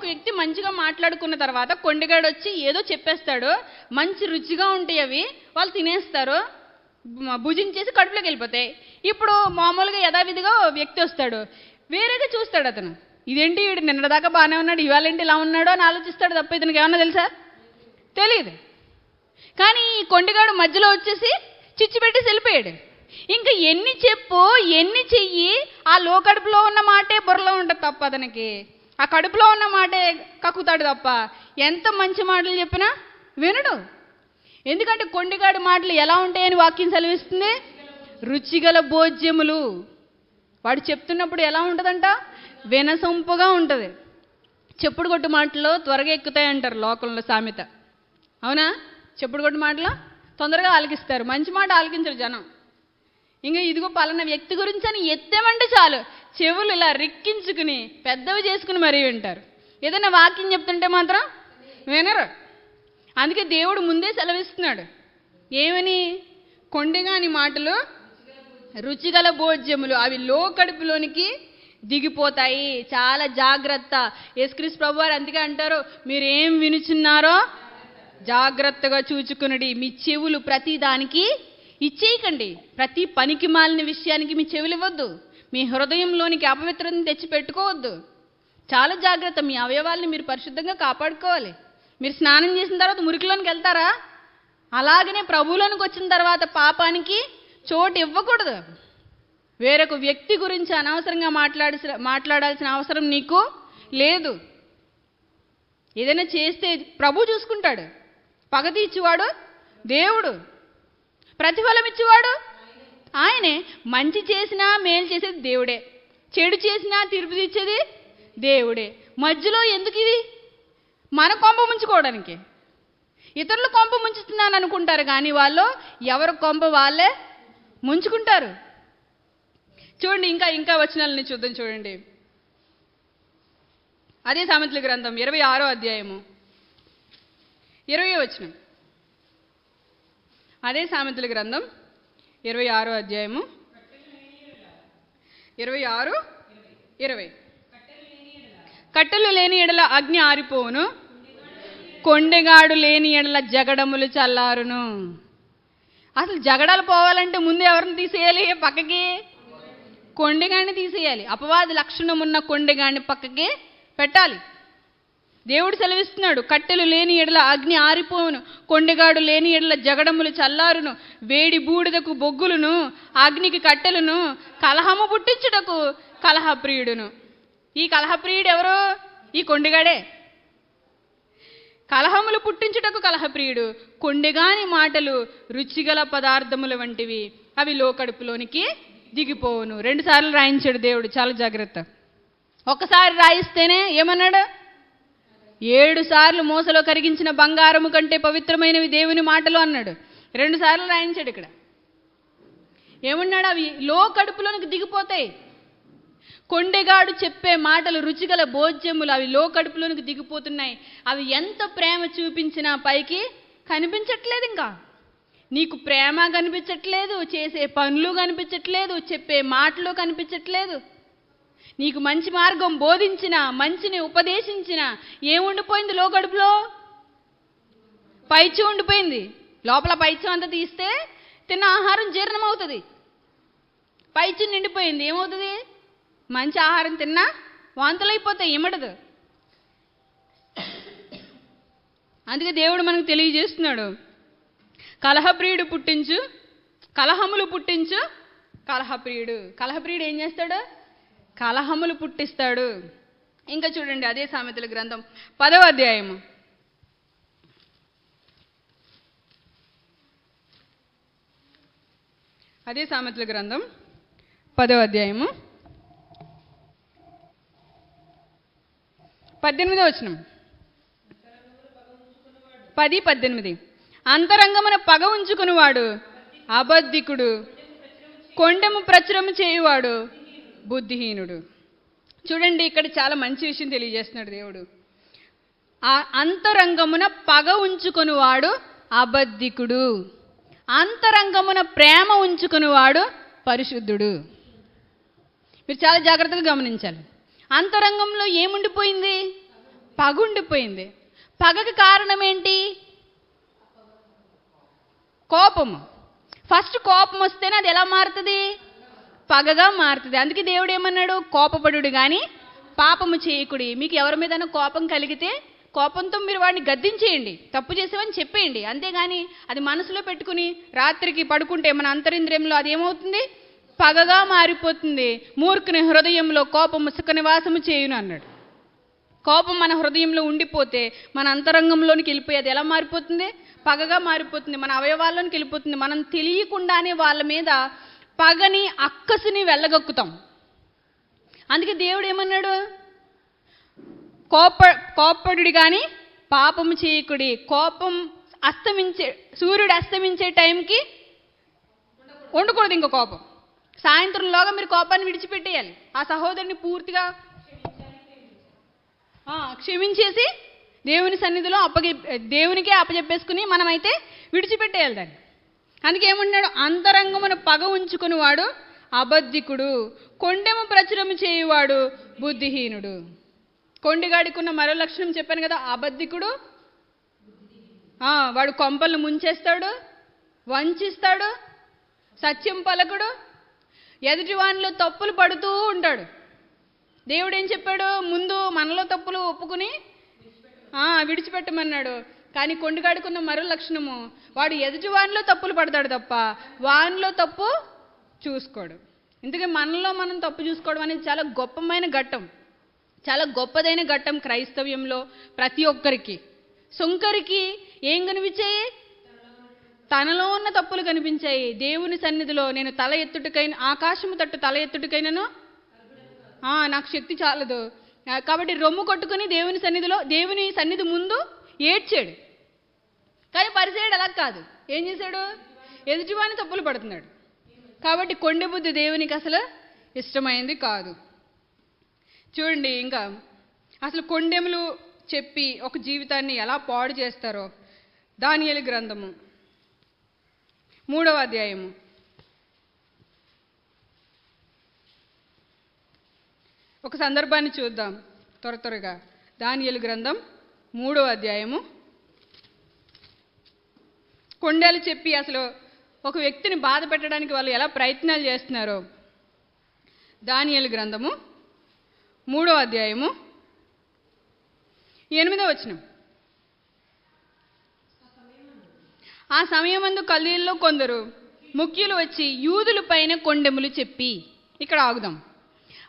వ్యక్తి మంచిగా మాట్లాడుకున్న తర్వాత కొండగాడు వచ్చి ఏదో చెప్పేస్తాడు, మంచి రుచిగా ఉంటాయి అవి, వాళ్ళు తినేస్తారు, భుజించేసి కడుపులోకి వెళ్ళిపోతాయి. ఇప్పుడు మామూలుగా యథావిధిగా వ్యక్తి వస్తాడు, వేరేగా చూస్తాడు అతను, ఇదేంటి వీడు నిన్నదాకా బాగానే ఉన్నాడు, ఇవాళేంటి ఇలా ఉన్నాడు అని ఆలోచిస్తాడు తప్ప ఇతనికి ఏమన్నా తెలుసా? తెలియదు. కానీ ఈ కొండగాడు మధ్యలో వచ్చేసి చిచ్చు పెట్టేసి వెళ్ళిపోయాడు. ఇంకా ఎన్ని చెప్పు ఎన్ని చెయ్యి, ఆ లో కడుపులో ఉన్న మాటే బుర్రలో ఉంటుంది తప్ప అతనికి ఆ కడుపులో ఉన్న మాటే కక్కుతాడు తప్ప ఎంత మంచి మాటలు చెప్పినా వినడు. ఎందుకంటే కొండగాడి మాటలు ఎలా ఉంటాయని వాక్యం సెలవిస్తుంది? రుచిగల భోజ్యములు. వాడు చెప్తున్నప్పుడు ఎలా ఉంటుందంట? వినసొంపుగా ఉంటుంది. చెప్పుడు కొట్టు మాటలు త్వరగా ఎక్కుతాయి అంటారు లోకంలో సామెత. అవునా? చెప్పుడు కొట్టు మాటలు తొందరగా ఆలకిస్తారు, మంచి మాట ఆలకించరు జనం. ఇంకా ఇదిగో పలానా వ్యక్తి గురించి అని ఎత్తేమంటే చాలు చెవులు ఇలా రిక్కించుకుని పెద్దవి చేసుకుని మరీ వింటారు. ఏదైనా వాక్యం చెప్తుంటే మాత్రం వినరు. అందుకే దేవుడు ముందే సెలవిస్తున్నాడు ఏమని? కొండెగాని మాటలు రుచిగల భోజ్యములు, అవి లో కడుపులోనికి దిగిపోతాయి. చాలా జాగ్రత్త. యేసుక్రీస్తు ప్రభువారు అందుకే అంటారు, మీరేం వినుచున్నారో జాగ్రత్తగా చూచుకునడి. మీ చెవులు ప్రతి దానికి ఇచ్చేయకండి, ప్రతి పనికి మాలిన విషయానికి మీ చెవులు ఇవ్వద్దు, మీ హృదయంలోనికి అపవిత్రతను తెచ్చి పెట్టుకోవద్దు. చాలా జాగ్రత్త. మీ అవయవాల్ని మీరు పరిశుద్ధంగా కాపాడుకోవాలి. మీరు స్నానం చేసిన తర్వాత మురికిలోనికి వెళ్తారా? అలాగనే ప్రభువులోనికి వచ్చిన తర్వాత పాపానికి చోటు ఇవ్వకూడదు. వేరొక వ్యక్తి గురించి అనవసరంగా మాట్లాడాల్సిన అవసరం నీకు లేదు. ఏదైనా చేస్తే ప్రభు చూసుకుంటాడు. పగ తీర్చువాడు దేవుడు, ప్రతిఫలం ఇచ్చేవాడు ఆయనే. మంచి చేసినా మేలు చేసేది దేవుడే, చెడు చేసినా తీర్పు తెచ్చేది దేవుడే. మధ్యలో ఎందుకు ఇది? మన కొంప ముంచుకోవడానికి. ఇతరులు కొంప ముంచుతున్నాను అనుకుంటారు, కానీ వాళ్ళు ఎవరి కొంప వాళ్ళే ముంచుకుంటారు. చూడండి, ఇంకా వచనాలని చూద్దాం. చూడండి, అదే సామెతల గ్రంథం 26వ అధ్యాయము 20వ వచనం. అదే సామెతల గ్రంథం 26వ అధ్యాయము 26:20. కట్టెలు లేని ఎడల అగ్ని ఆరిపోవును, కొండెగాడు లేని ఎడల జగడములు చల్లారును. అసలు జగడాలు పోవాలంటే ముందు ఎవరిని తీసేయాలి? పక్కకి కొండెగాడిని తీసేయాలి. అపవాది లక్షణం ఉన్న కొండెగాడిని పక్కకి పెట్టాలి. దేవుడు సెలవిస్తున్నాడు, కట్టెలు లేని ఎడల అగ్ని ఆరిపోవును, కొండెగాడు లేని ఎడల జగడములు చల్లారును, వేడి బూడిదకు బొగ్గులను, అగ్నికి కట్టెలను, కలహము పుట్టించుటకు కలహప్రియుడును. ఈ కలహప్రియుడు ఎవరు? ఈ కొండెగాడే. కలహములు పుట్టించుటకు కలహప్రియుడు. కొండెగాని మాటలు రుచిగల పదార్థముల వంటివి, అవి లోకడుపులోనికి దిగిపోవును. 2 సార్లు రాయించాడు దేవుడు, చాలా జాగ్రత్త. ఒక్కసారి రాయిస్తేనే ఏమన్నాడు? 7 సార్లు మోసలో కరిగించిన బంగారము కంటే పవిత్రమైనవి దేవుని మాటలు అన్నాడు. 2 సార్లు రాయించాడు. ఇక్కడ ఏమన్నాడు? అవి లోకడుపులోనికి దిగిపోతాయి. కొండెగాడు చెప్పే మాటలు రుచిగల భోజ్యములు, అవి లోకడుపులోనికి దిగిపోతున్నాయి. అవి ఎంత ప్రేమ చూపించినా పైకి కనిపించట్లేదు. ఇంకా నీకు ప్రేమ కనిపించట్లేదు, చేసే పనులు కనిపించట్లేదు, చెప్పే మాటలు కనిపించట్లేదు. నీకు మంచి మార్గం బోధించిన, మంచిని ఉపదేశించిన, ఏముండిపోయింది లోకడుపులో? పైచ్యం ఉండిపోయింది. లోపల పైచ్యం అంతా తీస్తే తిన్న ఆహారం జీర్ణం అవుతుంది. పైచ్యం నిండిపోయింది, ఏమవుతుంది? మంచి ఆహారం తిన్నా వాంతులు అయిపోతాయి, ఇమ్మడదు. అందుకే దేవుడు మనకు తెలియజేస్తున్నాడు, కలహప్రియుడు పుట్టించు, కలహములు పుట్టించు కలహప్రియుడు. కలహప్రియుడు ఏం చేస్తాడు? కలహములు పుట్టిస్తాడు. ఇంకా చూడండి, అదే సామెతల గ్రంథం 10వ అధ్యాయము. అదే సామెతల గ్రంథం 10వ అధ్యాయము 18వ వచనం. 10:18. అంతరంగమున పగ ఉంచుకునివాడు అబద్ధికుడు, కొండెము ప్రచురము చేయువాడు బుద్ధిహీనుడు. చూడండి, ఇక్కడ చాలా మంచి విషయం తెలియజేస్తున్నాడు దేవుడు. ఆ అంతరంగమున పగ ఉంచుకునివాడు అబద్ధికుడు, అంతరంగమున ప్రేమ ఉంచుకునివాడు పరిశుద్ధుడు. మీరు చాలా జాగ్రత్తగా గమనించాలి. అంతరంగంలో ఏముండిపోయింది? పగ ఉండిపోయింది. పగకి కారణం ఏంటి? కోపము. ఫస్ట్ కోపం వస్తేనే అది ఎలా మారుతుంది? పగగా మారుతుంది. అందుకే దేవుడు ఏమన్నాడు? కోపపడుడు కానీ పాపము చేయకుడి. మీకు ఎవరి మీదైనా కోపం కలిగితే కోపంతో మీరు వాడిని గద్దించేయండి, తప్పు చేసేవని చెప్పేయండి. అంతేగాని అది మనసులో పెట్టుకుని రాత్రికి పడుకుంటే మన అంతరింద్రియంలో అది ఏమవుతుంది? పగగా మారిపోతుంది. మూర్ఖుని హృదయంలో కోపము సుఖ నివాసము చేయును అన్నాడు. కోపం మన హృదయంలో ఉండిపోతే మన అంతరంగంలోనికి వెళ్ళిపోయి అది ఎలా మారిపోతుంది? పగగా మారిపోతుంది. మన అవయవాల్లోనికి వెళ్ళిపోతుంది. మనం తెలియకుండానే వాళ్ళ మీద పగని, అక్కసుని అందుకే దేవుడు ఏమన్నాడు? కోపడుడి కానీ పాపము చేయకుడి. కోపం సూర్యుడు అస్తమించే టైంకి ఉండకూడదు. ఇంకా కోపం సాయంత్రంలోగా మీరు కోపాన్ని విడిచిపెట్టేయాలి. ఆ సహోదరుని పూర్తిగా క్షమించేసి దేవుని సన్నిధిలో దేవునికే అప్పచెప్పేసుకుని మనమైతే విడిచిపెట్టేయాలి దాన్ని. అందుకే ఏమన్నాడు? అంతరంగమున పగ ఉంచుకునివాడు అబద్ధికుడు, కొండెము ప్రచురము చేయువాడు బుద్ధిహీనుడు. కొండగాడికి ఉన్న మరో లక్షణం చెప్పాను కదా, అబద్ధికుడు. వాడు కొంపలను ముంచేస్తాడు, వంచిస్తాడు, సత్యం పలకుడు, ఎదుటివానిలో తప్పులు పడుతూ ఉంటాడు. దేవుడు ఏం చెప్పాడు? ముందు మనలో తప్పులు ఒప్పుకుని విడిచిపెట్టమన్నాడు. కానీ కొండగాడుకున్న మరో లక్షణము, వాడు ఎదుటివానిలో తప్పులు పడతాడు తప్ప వానిలో తప్పు చూసుకోడు. ఎందుకంటే మనలో మనం తప్పు చూసుకోవడం అనేది చాలా గొప్పమైన ఘట్టం, చాలా గొప్పదైన ఘట్టం క్రైస్తవ్యంలో. ప్రతి ఒక్కరికి సుంకరికి ఏం కనిపించాయి? తనలో ఉన్న తప్పులు కనిపించాయి. దేవుని సన్నిధిలో నేను తల ఎత్తుటకైనా, ఆకాశము తట్టు తల ఎత్తుటకైనను నాకు శక్తి చాలదు కాబట్టి రొమ్ము కొట్టుకుని దేవుని సన్నిధి ముందు ఏడ్చాడు. కానీ పరిసయ్యుడు అలా కాదు. ఏం చేశాడు? ఎదుటివాని తప్పులు పడుతున్నాడు. కాబట్టి కొండె బుద్ధి దేవునికి అసలు ఇష్టమైంది కాదు. చూడండి, ఇంకా అసలు కొండెములు చెప్పి ఒక జీవితాన్ని ఎలా పాడు చేస్తారో దానియేలు గ్రంథము 3వ అధ్యాయము. ఒక సందర్భాన్ని చూద్దాం త్వరగా. దానియేలు గ్రంథం 3వ అధ్యాయము. కొండలు చెప్పి అసలు ఒక వ్యక్తిని బాధ పెట్టడానికి వాళ్ళు ఎలా ప్రయత్నాలు చేస్తున్నారో దానియేలు గ్రంథము 3వ అధ్యాయము 8వ వచనం. ఆ సమయమందు కల్దీయుల్లో కొందరు ముఖ్యులు వచ్చి యూదుల పైన కొండెములు చెప్పి. ఇక్కడ ఆగుదాం.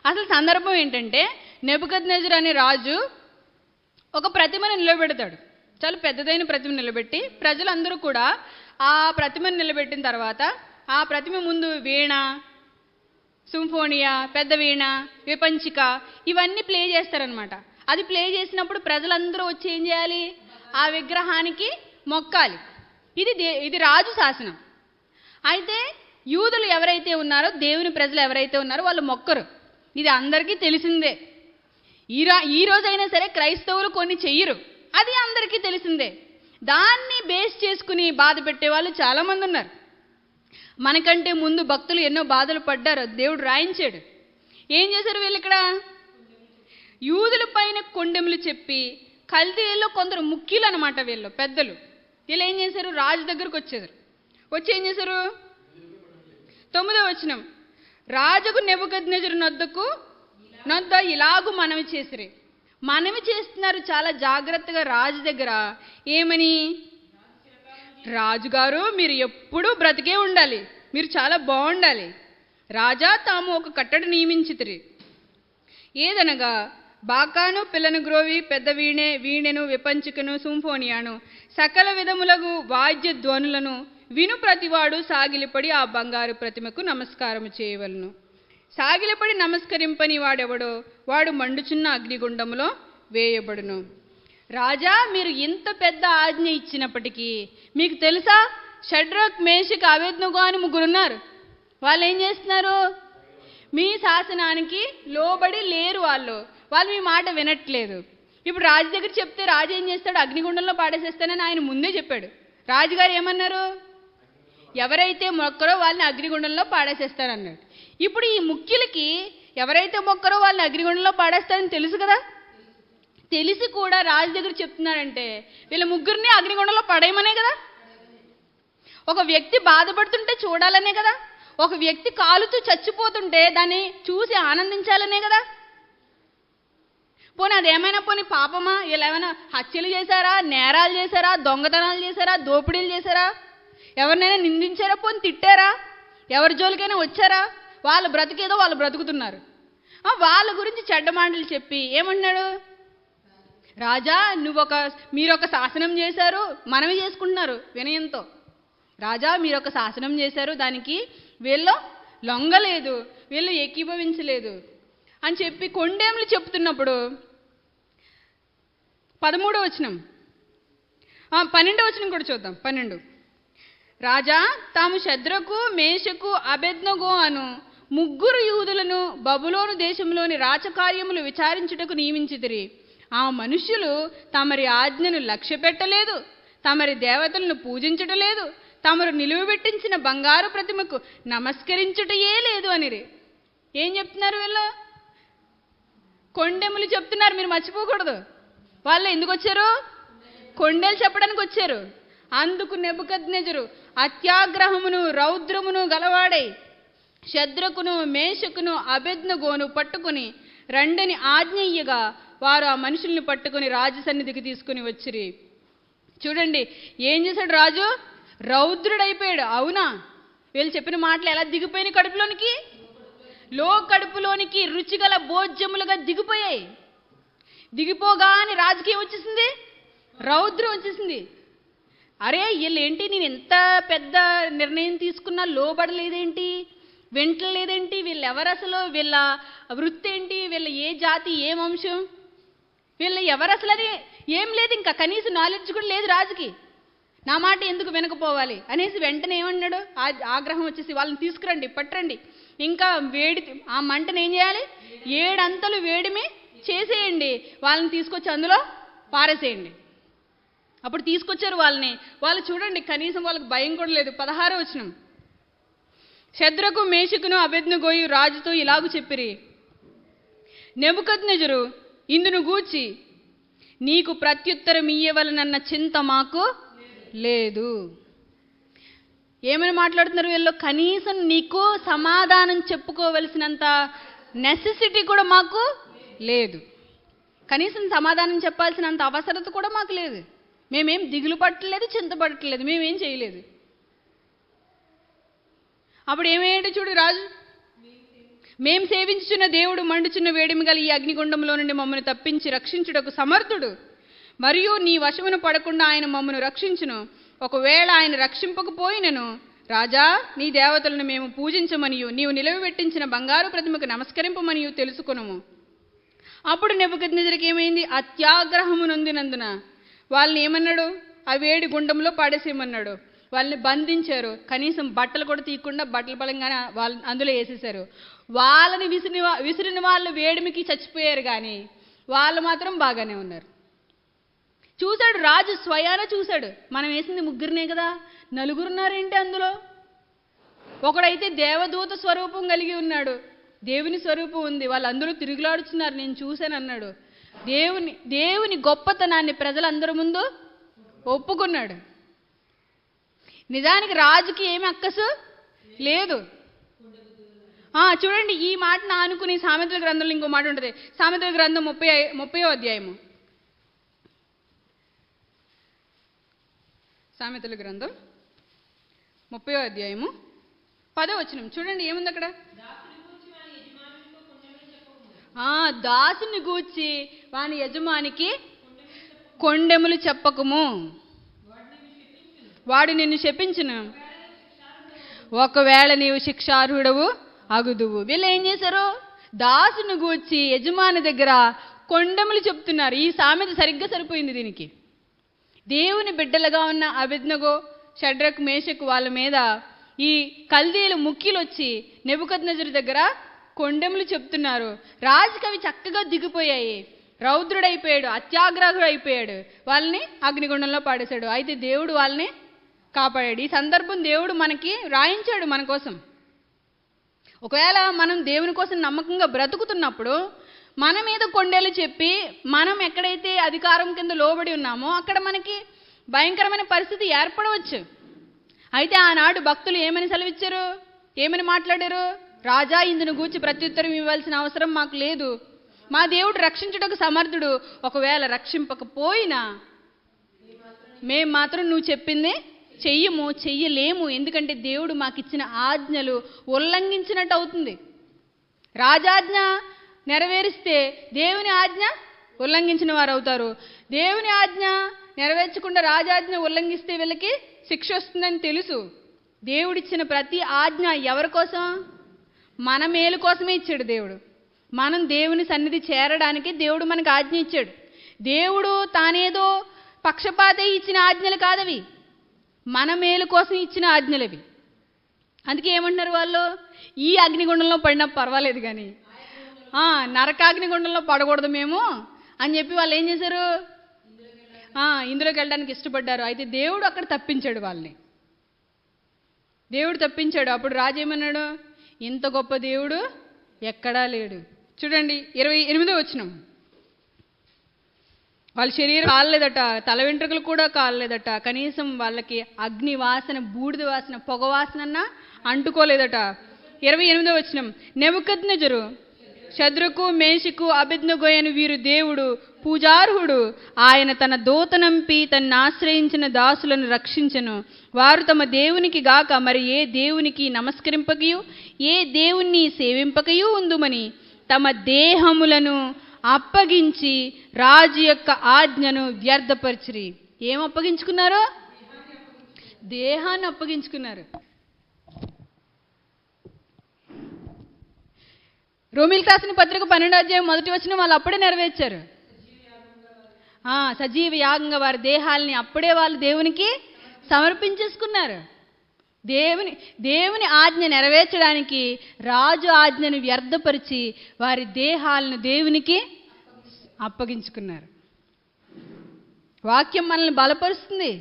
అసలు సందర్భం ఏంటంటే, నెబుకద్నెజరు అనే రాజు ఒక ప్రతిమను నిలబెడతాడు. చాలా పెద్దదైన ప్రతిమ నిలబెట్టి ప్రజలందరూ కూడా ఆ ప్రతిమను నిలబెట్టిన తర్వాత ఆ ప్రతిమ ముందు వీణ, సింఫోనియా, పెద్ద వీణ, విపంచిక ఇవన్నీ ప్లే చేస్తారనమాట. అది ప్లే చేసినప్పుడు ప్రజలందరూ వచ్చి ఏం చేయాలి? ఆ విగ్రహానికి మొక్కాలి. ఇది రాజు శాసనం. అయితే యూదులు ఎవరైతే ఉన్నారో, దేవుని ప్రజలు ఎవరైతే ఉన్నారో వాళ్ళు మొక్కరు. ఇది అందరికీ తెలిసిందే. ఈ రోజైనా సరే క్రైస్తవులు కొన్ని చెయ్యరు, అది అందరికీ తెలిసిందే. దాన్ని బేస్ చేసుకుని బాధ పెట్టేవాళ్ళు చాలామంది ఉన్నారు. మనకంటే ముందు భక్తులు ఎన్నో బాధలు పడ్డారు, దేవుడు రాయించాడు. ఏం చేశారు వీళ్ళు ఇక్కడ? యూదుల పైన కొండెములు చెప్పి, కల్దీయుల్లో కొందరు ముఖ్యులు అనమాట, వీళ్ళు పెద్దలు. వీళ్ళు ఏం చేశారు? రాజు దగ్గరకు వచ్చారు. వచ్చి ఏం చేశారు? 9వ వచనం. రాజుకు నెబుకద్నెజరు నొద్ద ఇలాగు మనవి చేసిరి. మనవి చేస్తున్నారు చాలా జాగ్రత్తగా రాజు దగ్గర. ఏమని? రాజుగారు, మీరు ఎప్పుడూ బ్రతికే ఉండాలి, మీరు చాలా బాగుండాలి. రాజా తాము ఒక కట్టడి నియమించితిరి. ఏదనగా బాకాను, పిల్లను గ్రోవి, పెద్ద వీణెను, విపంచికను, సింఫోనియాను, సకల విధములకు వాద్య ధ్వనులను విను ప్రతివాడు సాగిలిపడి ఆ బంగారు ప్రతిమకు నమస్కారము చేయవలను. సాగిలిపడి నమస్కరింపని వాడెవడో వాడు మండుచున్న అగ్నిగుండములో వేయబడును. రాజా, మీరు ఇంత పెద్ద ఆజ్ఞ ఇచ్చినప్పటికీ మీకు తెలుసా, షడ్రక్, మేషక్, అబేద్నెగో అని ముగ్గురున్నారు. వాళ్ళు ఏం చేస్తున్నారు? మీ శాసనానికి లోబడి లేరు. వాళ్ళు మీ మాట వినట్లేదు. ఇప్పుడు రాజు దగ్గర చెప్తే రాజు ఏం చేస్తాడు? అగ్నిగుండంలో పాడేసేస్తానని ఆయన ముందే చెప్పాడు. రాజుగారు ఏమన్నారు? ఎవరైతే మొక్కరో వాళ్ళని అగ్నిగుండంలో పాడేసేస్తారన్నాడు. ఇప్పుడు ఈ ముఖ్యులకి ఎవరైతే మొక్కరో వాళ్ళని అగ్నిగుండంలో పాడేస్తారని తెలుసు కదా. తెలిసి కూడా రాజు దగ్గర చెప్తున్నాడంటే వీళ్ళ ముగ్గురిని అగ్నిగుండంలో పడేయమనే కదా. ఒక వ్యక్తి బాధపడుతుంటే చూడాలనే కదా. ఒక వ్యక్తి కాలుతూ చచ్చిపోతుంటే దాన్ని చూసి ఆనందించాలనే కదా. పోనీ అదేమైనా పాపమా? వీళ్ళు ఏమైనా హత్యలు చేశారా, నేరాలు చేశారా, దొంగతనాలు చేశారా, దోపిడీలు చేశారా, ఎవరినైనా నిందించారా, పోనీ తిట్టారా, ఎవరి జోలికైనా వచ్చారా? వాళ్ళ బ్రతికేదో వాళ్ళు బ్రతుకుతున్నారు. వాళ్ళ గురించి చెడ్డ మాటలు చెప్పి ఏమన్నాడు? రాజా, మీరొక శాసనం చేశారు, మనవి చేసుకుంటున్నారు వినయంతో. రాజా, మీరొక శాసనం చేశారు, దానికి వీళ్ళు లొంగలేదు, వీళ్ళు ఏకీభవించలేదు అని చెప్పి కొండేములు చెప్తున్నప్పుడు 13వ వచనం, 12వ వచనం కూడా చూద్దాం. 12. రాజా, తాము షద్రకు, మేషకు, అబేద్నెగో అను ముగ్గురు యూదులను బబులోను దేశంలోని రాజకార్యములు విచారించుటకు నియమించితిరి. ఆ మనుష్యులు తమరి ఆజ్ఞను లక్ష్య పెట్టలేదు, తమరి దేవతలను పూజించటలేదు, తమరు నిలువబెట్టించిన బంగారు ప్రతిమకు నమస్కరించుటయే లేదు అనిరి. ఏం చెప్తున్నారు వీళ్ళు? కొండెములు చెప్తున్నారు. మీరు మర్చిపోకూడదు. వాళ్ళు ఎందుకు వచ్చారు? కొండెలు చెప్పడానికి వచ్చారు. అందుకు నెబుకద్నెజరు అత్యాగ్రహమును రౌద్రమును గలవాడై షద్రకును, మేషకును, అబేద్నెగోను పట్టుకుని రండని ఆజ్ఞ ఇయ్యగా వారు ఆ మనుషుల్ని పట్టుకుని రాజు సన్నిధికి తీసుకుని వచ్చిరి. చూడండి ఏం చేశాడు రాజు? రౌద్రుడైపోయాడు. అవునా? వీళ్ళు చెప్పిన మాటలు ఎలా దిగిపోయినాయి? కడుపులోనికి, కడుపులోనికి రుచిగల భోజ్యములుగా దిగిపోయాయి. దిగిపోగానే రాజకీయం వచ్చేసింది, రౌద్రం వచ్చేసింది. అరే వీళ్ళు ఏంటి, నేను ఎంత పెద్ద నిర్ణయం తీసుకున్నా లోబడలేదేంటి, వింటలేదేంటి, వీళ్ళు ఎవరు అసలు, వీళ్ళ వృత్తి ఏంటి, వీళ్ళ ఏ జాతి, ఏ వంశం, వీళ్ళు ఎవరు అసలు అని ఏం లేదు, ఇంకా కనీసం నాలెడ్జ్ కూడా లేదు రాజుకి. నా మాట ఎందుకు వినకపోవాలి అనేసి వెంటనే ఏమన్నాడు? ఆగ్రహం వచ్చేసి వాళ్ళని తీసుకురండి, పట్టరండి, ఇంకా వేడి ఆ మంటను ఏం చేయాలి? 7 అంతలు వేడిమి చేసేయండి, వాళ్ళని తీసుకొచ్చి అందులో పారేసేయండి. అప్పుడు తీసుకొచ్చారు వాళ్ళని. వాళ్ళు చూడండి కనీసం వాళ్ళకి భయం కూడా లేదు. 16వ వచనం. షద్రకు, మేషకును, అబేద్నెగోయు రాజుతో ఇలాగు చెప్పిరి. నెబుకద్నెజరు ఇందును గూర్చి నీకు ప్రత్యుత్తరం ఇయ్యవలనన్న చింత మాకు లేదు. ఏమని మాట్లాడుతున్నారు వీళ్ళు? కనీసం నీకు సమాధానం చెప్పుకోవలసినంత నెసెసిటీ కూడా మాకు లేదు. కనీసం సమాధానం చెప్పాల్సినంత అవసరత కూడా మాకు లేదు. మేమేం దిగులు పట్టలేదు, చింతపడట్లేదు, మేమేం చేయలేదు. అప్పుడు ఏమయ్యాడు చూడు రాజు, మేం సేవించుచున్న దేవుడు మండుచున్న వేడిమి గల ఈ అగ్నిగుండంలో నుండి మమ్మల్ని తప్పించి రక్షించుటకు సమర్థుడు, మరియు నీ వశమున పడకుండా ఆయన మమ్మను రక్షించును. ఒకవేళ ఆయన రక్షింపకపోయినను, రాజా నీ దేవతలను మేము పూజించమనియు నీవు నిలవబెట్టించిన బంగారు ప్రతిమకు నమస్కరింపమనియు తెలుసుకొనుము. అప్పుడు నెబుకద్నెజరుకి ఏమైంది? అత్యాగ్రహము నొందినందున వాళ్ళని ఏమన్నాడు? ఆ వేడి గుండంలో పాడేసేయమన్నాడు. వాళ్ళని బంధించారు. కనీసం బట్టలు కూడా తీయకుండా బట్టల బలంగానే వాళ్ళు అందులో వేసేసారు. వాళ్ళని విసిరిన వాళ్ళు వేడిమికి చచ్చిపోయారు, కానీ వాళ్ళు మాత్రం బాగానే ఉన్నారు. చూశాడు రాజు, స్వయాన చూశాడు. మనం వేసింది ముగ్గురినే కదా, నలుగురున్నారేంటి అందులో? ఒకడైతే దేవదూత స్వరూపం కలిగి ఉన్నాడు, దేవుని స్వరూపం ఉంది, వాళ్ళందరూ తిరుగులాడుతున్నారు, నేను చూశాను అన్నాడు. దేవుని గొప్పతనాన్ని ప్రజలందరి ముందు ఒప్పుకున్నాడు. నిజానికి రాజుకి ఏమి అక్కసు లేదు. చూడండి, ఈ మాటను ఆనుకుని సామెతల గ్రంథంలో ఇంకో మాట ఉంటుంది. సామెతల గ్రంథం 30వ అధ్యాయము. సామెతల గ్రంథం 30వ అధ్యాయము 10వ వచనం చూడండి, ఏముంది అక్కడ? దాసుని గూర్చి వాని యజమానికి కొండెములు చెప్పకము, వాడు నిన్ను శపించును, ఒకవేళ నీవు శిక్షార్హుడవు అగుదువు. వీళ్ళు ఏం చేశారు? దాసుని గూర్చి యజమాని దగ్గర కొండెములు చెప్తున్నారు. ఈ సామెత సరిగ్గా సరిపోయింది దీనికి. దేవుని బిడ్డలుగా ఉన్న అబేద్నెగో, షడ్రక్, మేషక్ వాళ్ళ మీద ఈ కల్దీయులు ముఖ్యులు వచ్చి నెబుకద్నెజరు దగ్గర కొండెములు చెప్తున్నారు. రాజుకి అవి చక్కగా దిగిపోయాయి. రౌద్రుడైపోయాడు, అత్యాగ్రహుడు అయిపోయాడు, వాళ్ళని అగ్నిగుండంలో పాడేశాడు. అయితే దేవుడు వాళ్ళని కాపాడాడు. ఈ సందర్భం దేవుడు మనకి రాయించాడు మన కోసం. ఒకవేళ మనం దేవుని కోసం నమ్మకంగా బ్రతుకుతున్నప్పుడు మన మీద కొండేలు చెప్పి మనం ఎక్కడైతే అధికారం కింద లోబడి ఉన్నామో అక్కడ మనకి భయంకరమైన పరిస్థితి ఏర్పడవచ్చు. అయితే ఆనాడు భక్తులు ఏమని సెలవిచ్చారు, ఏమని మాట్లాడారు? రాజా, ఇందును గూర్చి ప్రత్యుత్తరం ఇవ్వాల్సిన అవసరం మాకు లేదు, మా దేవుడు రక్షించుటకు సమర్థుడు, ఒకవేళ రక్షింపకపోయినా మేం మాత్రం నువ్వు చెప్పింది చెయ్యలేము, ఎందుకంటే దేవుడు మాకిచ్చిన ఆజ్ఞలు ఉల్లంఘించినట్టు అవుతుంది. రాజాజ్ఞ నెరవేరిస్తే దేవుని ఆజ్ఞ ఉల్లంఘించిన వారు అవుతారు. దేవుని ఆజ్ఞ నెరవేర్చకుండా రాజాజ్ఞ ఉల్లంఘిస్తే వీళ్ళకి శిక్ష వస్తుందని తెలుసు. దేవుడిచ్చిన ప్రతి ఆజ్ఞ ఎవరి కోసం? మన మేలు కోసమే ఇచ్చాడు దేవుడు. మనం దేవుని సన్నిధి చేరడానికి దేవుడు మనకు ఆజ్ఞ ఇచ్చాడు. దేవుడు తానేదో పక్షపాతే ఇచ్చిన ఆజ్ఞలు కాదవి, మన మేలు కోసం ఇచ్చిన ఆజ్ఞలవి. అందుకే ఏమంటున్నారు వాళ్ళు? ఈ అగ్నిగుండంలో పడినా పర్వాలేదు, కానీ నరకాగ్నిగుండంలో పడకూడదు మేము అని చెప్పి వాళ్ళు ఏం చేశారు? ఇందులోకి వెళ్ళడానికి ఇష్టపడ్డారు. అయితే దేవుడు అక్కడ తప్పించాడు వాళ్ళని. దేవుడు తప్పించాడు. అప్పుడు రాజు ఏమన్నాడు? ఇంత గొప్ప దేవుడు ఎక్కడా లేడు. చూడండి 28వ వచనం. వాళ్ళ శరీరం కాలలేదట, తల వెంట్రుకలు కూడా కాలలేదట, కనీసం వాళ్ళకి అగ్ని వాసన, బూడిద వాసన, పొగ వాసన అంటుకోలేదట. 28వ వచనం. నెబుకద్నెజరు షద్రకు, మేషకు, అబేద్నెగో అను వీరు దేవుడు పూజార్హుడు, ఆయన తన దూతనంపి తనను ఆశ్రయించిన దాసులను రక్షించెను. వారు తమ దేవునికి గాక మరి ఏ దేవునికి నమస్కరింపకయు ఏ దేవుణ్ణి సేవింపకయు ఉందుమని తమ దేహములను అప్పగించి రాజు యొక్క ఆజ్ఞను వ్యర్థపరిచిరి. ఏం అప్పగించుకున్నారో? దేహాన్ని అప్పగించుకున్నారు. రోమీయులకు రాసిన పత్రిక 12వ అధ్యాయం 1వ వచనం వాళ్ళు అప్పుడే నెరవేర్చారు. సజీవ యాగంగా వారి దేహాలని అప్పుడే వాళ్ళు దేవునికి సమర్పించేసుకున్నారు. దేవుని ఆజ్ఞ నెరవేర్చడానికి రాజు ఆజ్ఞను వ్యర్థపరిచి వారి దేహాలను దేవునికి అప్పగించుకున్నారు. వాక్యం మనల్ని బలపరుస్తుంది,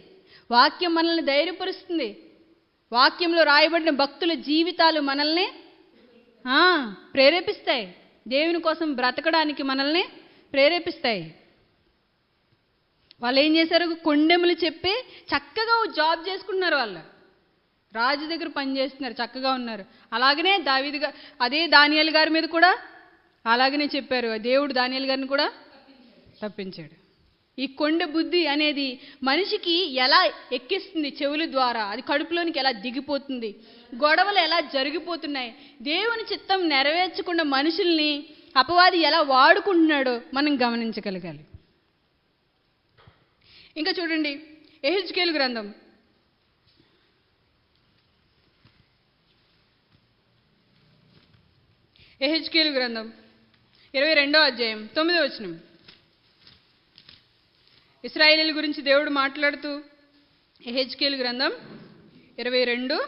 వాక్యం మనల్ని ధైర్యపరుస్తుంది. వాక్యంలో రాయబడిన భక్తుల జీవితాలు మనల్ని ప్రేరేపిస్తాయి, దేవుని కోసం బ్రతకడానికి మనల్ని ప్రేరేపిస్తాయి. వాళ్ళు ఏం చేశారు? కొండెములు చెప్పి చక్కగా జాబ్ చేసుకుంటున్నారు. వాళ్ళు రాజు దగ్గర పని చేస్తున్నారు, చక్కగా ఉన్నారు. అలాగనే అదే దానియేలు గారి మీద కూడా అలాగనే చెప్పారు. దేవుడు దానియేలు గారిని కూడా తప్పించాడు. ఈ కొండ బుద్ధి అనేది మనిషికి ఎలా ఎక్కిస్తుంది చెవుల ద్వారా, అది కడుపులోనికి ఎలా దిగిపోతుంది, గొడవలు ఎలా జరిగిపోతున్నాయి, దేవుని చిత్తం నెరవేర్చకుండా మనుషుల్ని అపవాది ఎలా వాడుకుంటున్నాడో మనం గమనించగలగాలి. ఇంకా చూడండి, యెహెజ్కేలు గ్రంథం 22వ అధ్యాయం 9వ వచనం. ఇశ్రాయేలీయుల గురించి దేవుడు మాట్లాడుతూ, యెహెజ్కేలు గ్రంథం 22:9,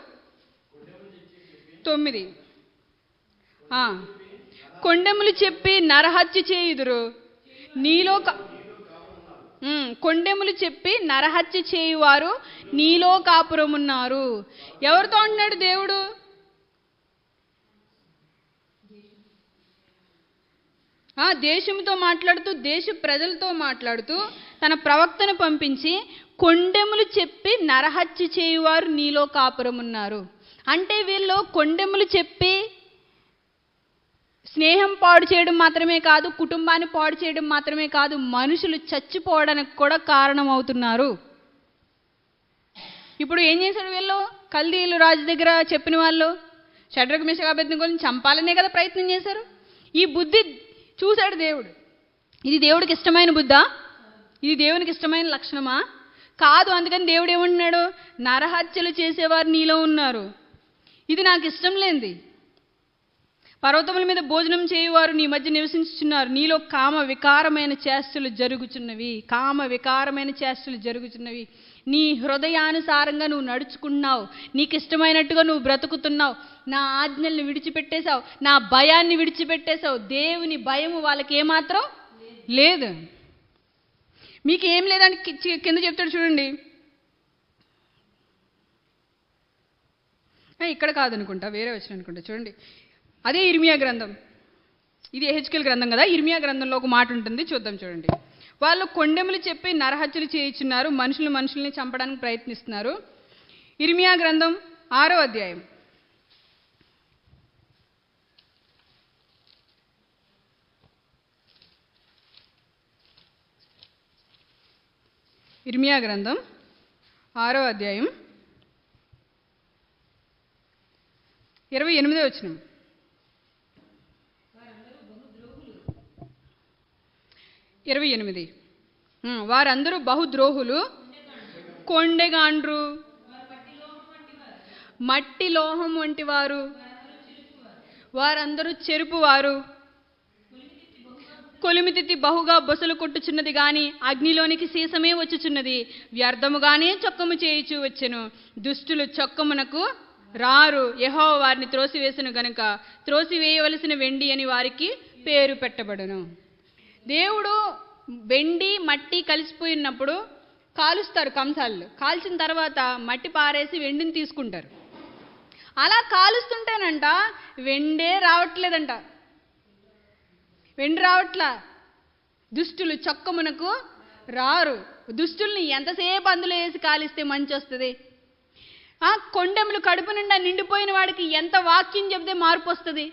కొండెములు చెప్పి నరహత్య చేయుదురు నీలో కొండెములు చెప్పి నరహత్య చేయువారు నీలో కాపురమున్నారు. ఎవరితో అంటున్నాడు దేవుడు? దేశంతో మాట్లాడుతూ, దేశ ప్రజలతో మాట్లాడుతూ తన ప్రవక్తను పంపించి కొండెములు చెప్పి నరహత్య చేయువారు నీలో కాపురమున్నారు అంటే, వీళ్ళు కొండెములు చెప్పి స్నేహం పాడు చేయడం మాత్రమే కాదు, కుటుంబాన్ని పాడు చేయడం మాత్రమే కాదు, మనుషులు చచ్చిపోవడానికి కూడా కారణమవుతున్నారు. ఇప్పుడు ఏం చేశాడు వీళ్ళు? కల్దీయులు రాజు దగ్గర చెప్పిన వాళ్ళు షడ్రక్ మేషక్ అబేద్నెగోని చంపాలనే కదా ప్రయత్నం చేశారు. ఈ బుద్ధి చూశాడు దేవుడు. ఇది దేవుడికి ఇష్టమైన బుద్ధా? ఇది దేవునికి ఇష్టమైన లక్షణమా? కాదు. అందుకని దేవుడు ఏమంటున్నాడు? నరహత్యలు చేసేవారు నీలో ఉన్నారు, ఇది నాకు ఇష్టం లేనిది. పర్వతముల మీద భోజనం చేయువారు నీ మధ్య నివసించుచున్నారు, నీలో కామ వికారమైన చేష్టలు జరుగుచున్నవి. నీ హృదయానుసారంగా నువ్వు నడుచుకున్నావు, నీకు ఇష్టమైనట్టుగా నువ్వు బ్రతుకుతున్నావు, నా ఆజ్ఞల్ని విడిచిపెట్టేశావు, నా భయాన్ని విడిచిపెట్టేశావు. దేవుని భయము వాళ్ళకి ఏమాత్రం లేదు. మీకు ఏం లేదని కింద చెప్తాడు చూడండి. ఇక్కడ కాదనుకుంటా, వేరే వచ్చిన అనుకుంటా. చూడండి, అదే ఇర్మియా గ్రంథం. ఇది యెహెజ్కేలు గ్రంథం కదా, ఇర్మియా గ్రంథంలో ఒక మాట ఉంటుంది, చూద్దాం చూడండి. వాళ్ళు కొండెములు చెప్పి నరహత్యలు చేయించున్నారు, మనుషుల్ని చంపడానికి ప్రయత్నిస్తున్నారు. ఇర్మియా గ్రంథం 6వ అధ్యాయం. ఇర్మియా గ్రంథం 6వ అధ్యాయం 28వ వచనం. వారందరూ బహుద్రోహులు, కొండెగాండ్రు, మట్టి లోహం వంటి వారు, వారందరూ చెరుపువారు, కొలిమితిత్తి బహుగా బొసలు కొట్టుచున్నది గాని అగ్నిలోనికి సీసమే వచ్చుచున్నది, వ్యర్థముగానే చొక్కము చేయుచు వచ్చెను. దుష్టులు చొక్కమునకు రారు, యెహోవా వారిని త్రోసివేసెను గనుక త్రోసివేయవలసిన వెండి అని వారికి పేరు పెట్టబడును. దేవుడు వెండి మట్టి కలిసిపోయినప్పుడు కాలుస్తారు కంసాలు. కాల్చిన తర్వాత మట్టి పారేసి వెండిని తీసుకుంటారు. అలా కాలుస్తుంటేనంట వెండి రావట్లా. దుష్టులు చొక్కమునకు రారు. దుష్టుల్ని ఎంతసేపు అందులో వేసి కాలిస్తే మంచి వస్తుంది? కొండెములు కడుపు నిండా నిండిపోయిన వాడికి ఎంత వాక్యం చెబితే మార్పు వస్తుంది?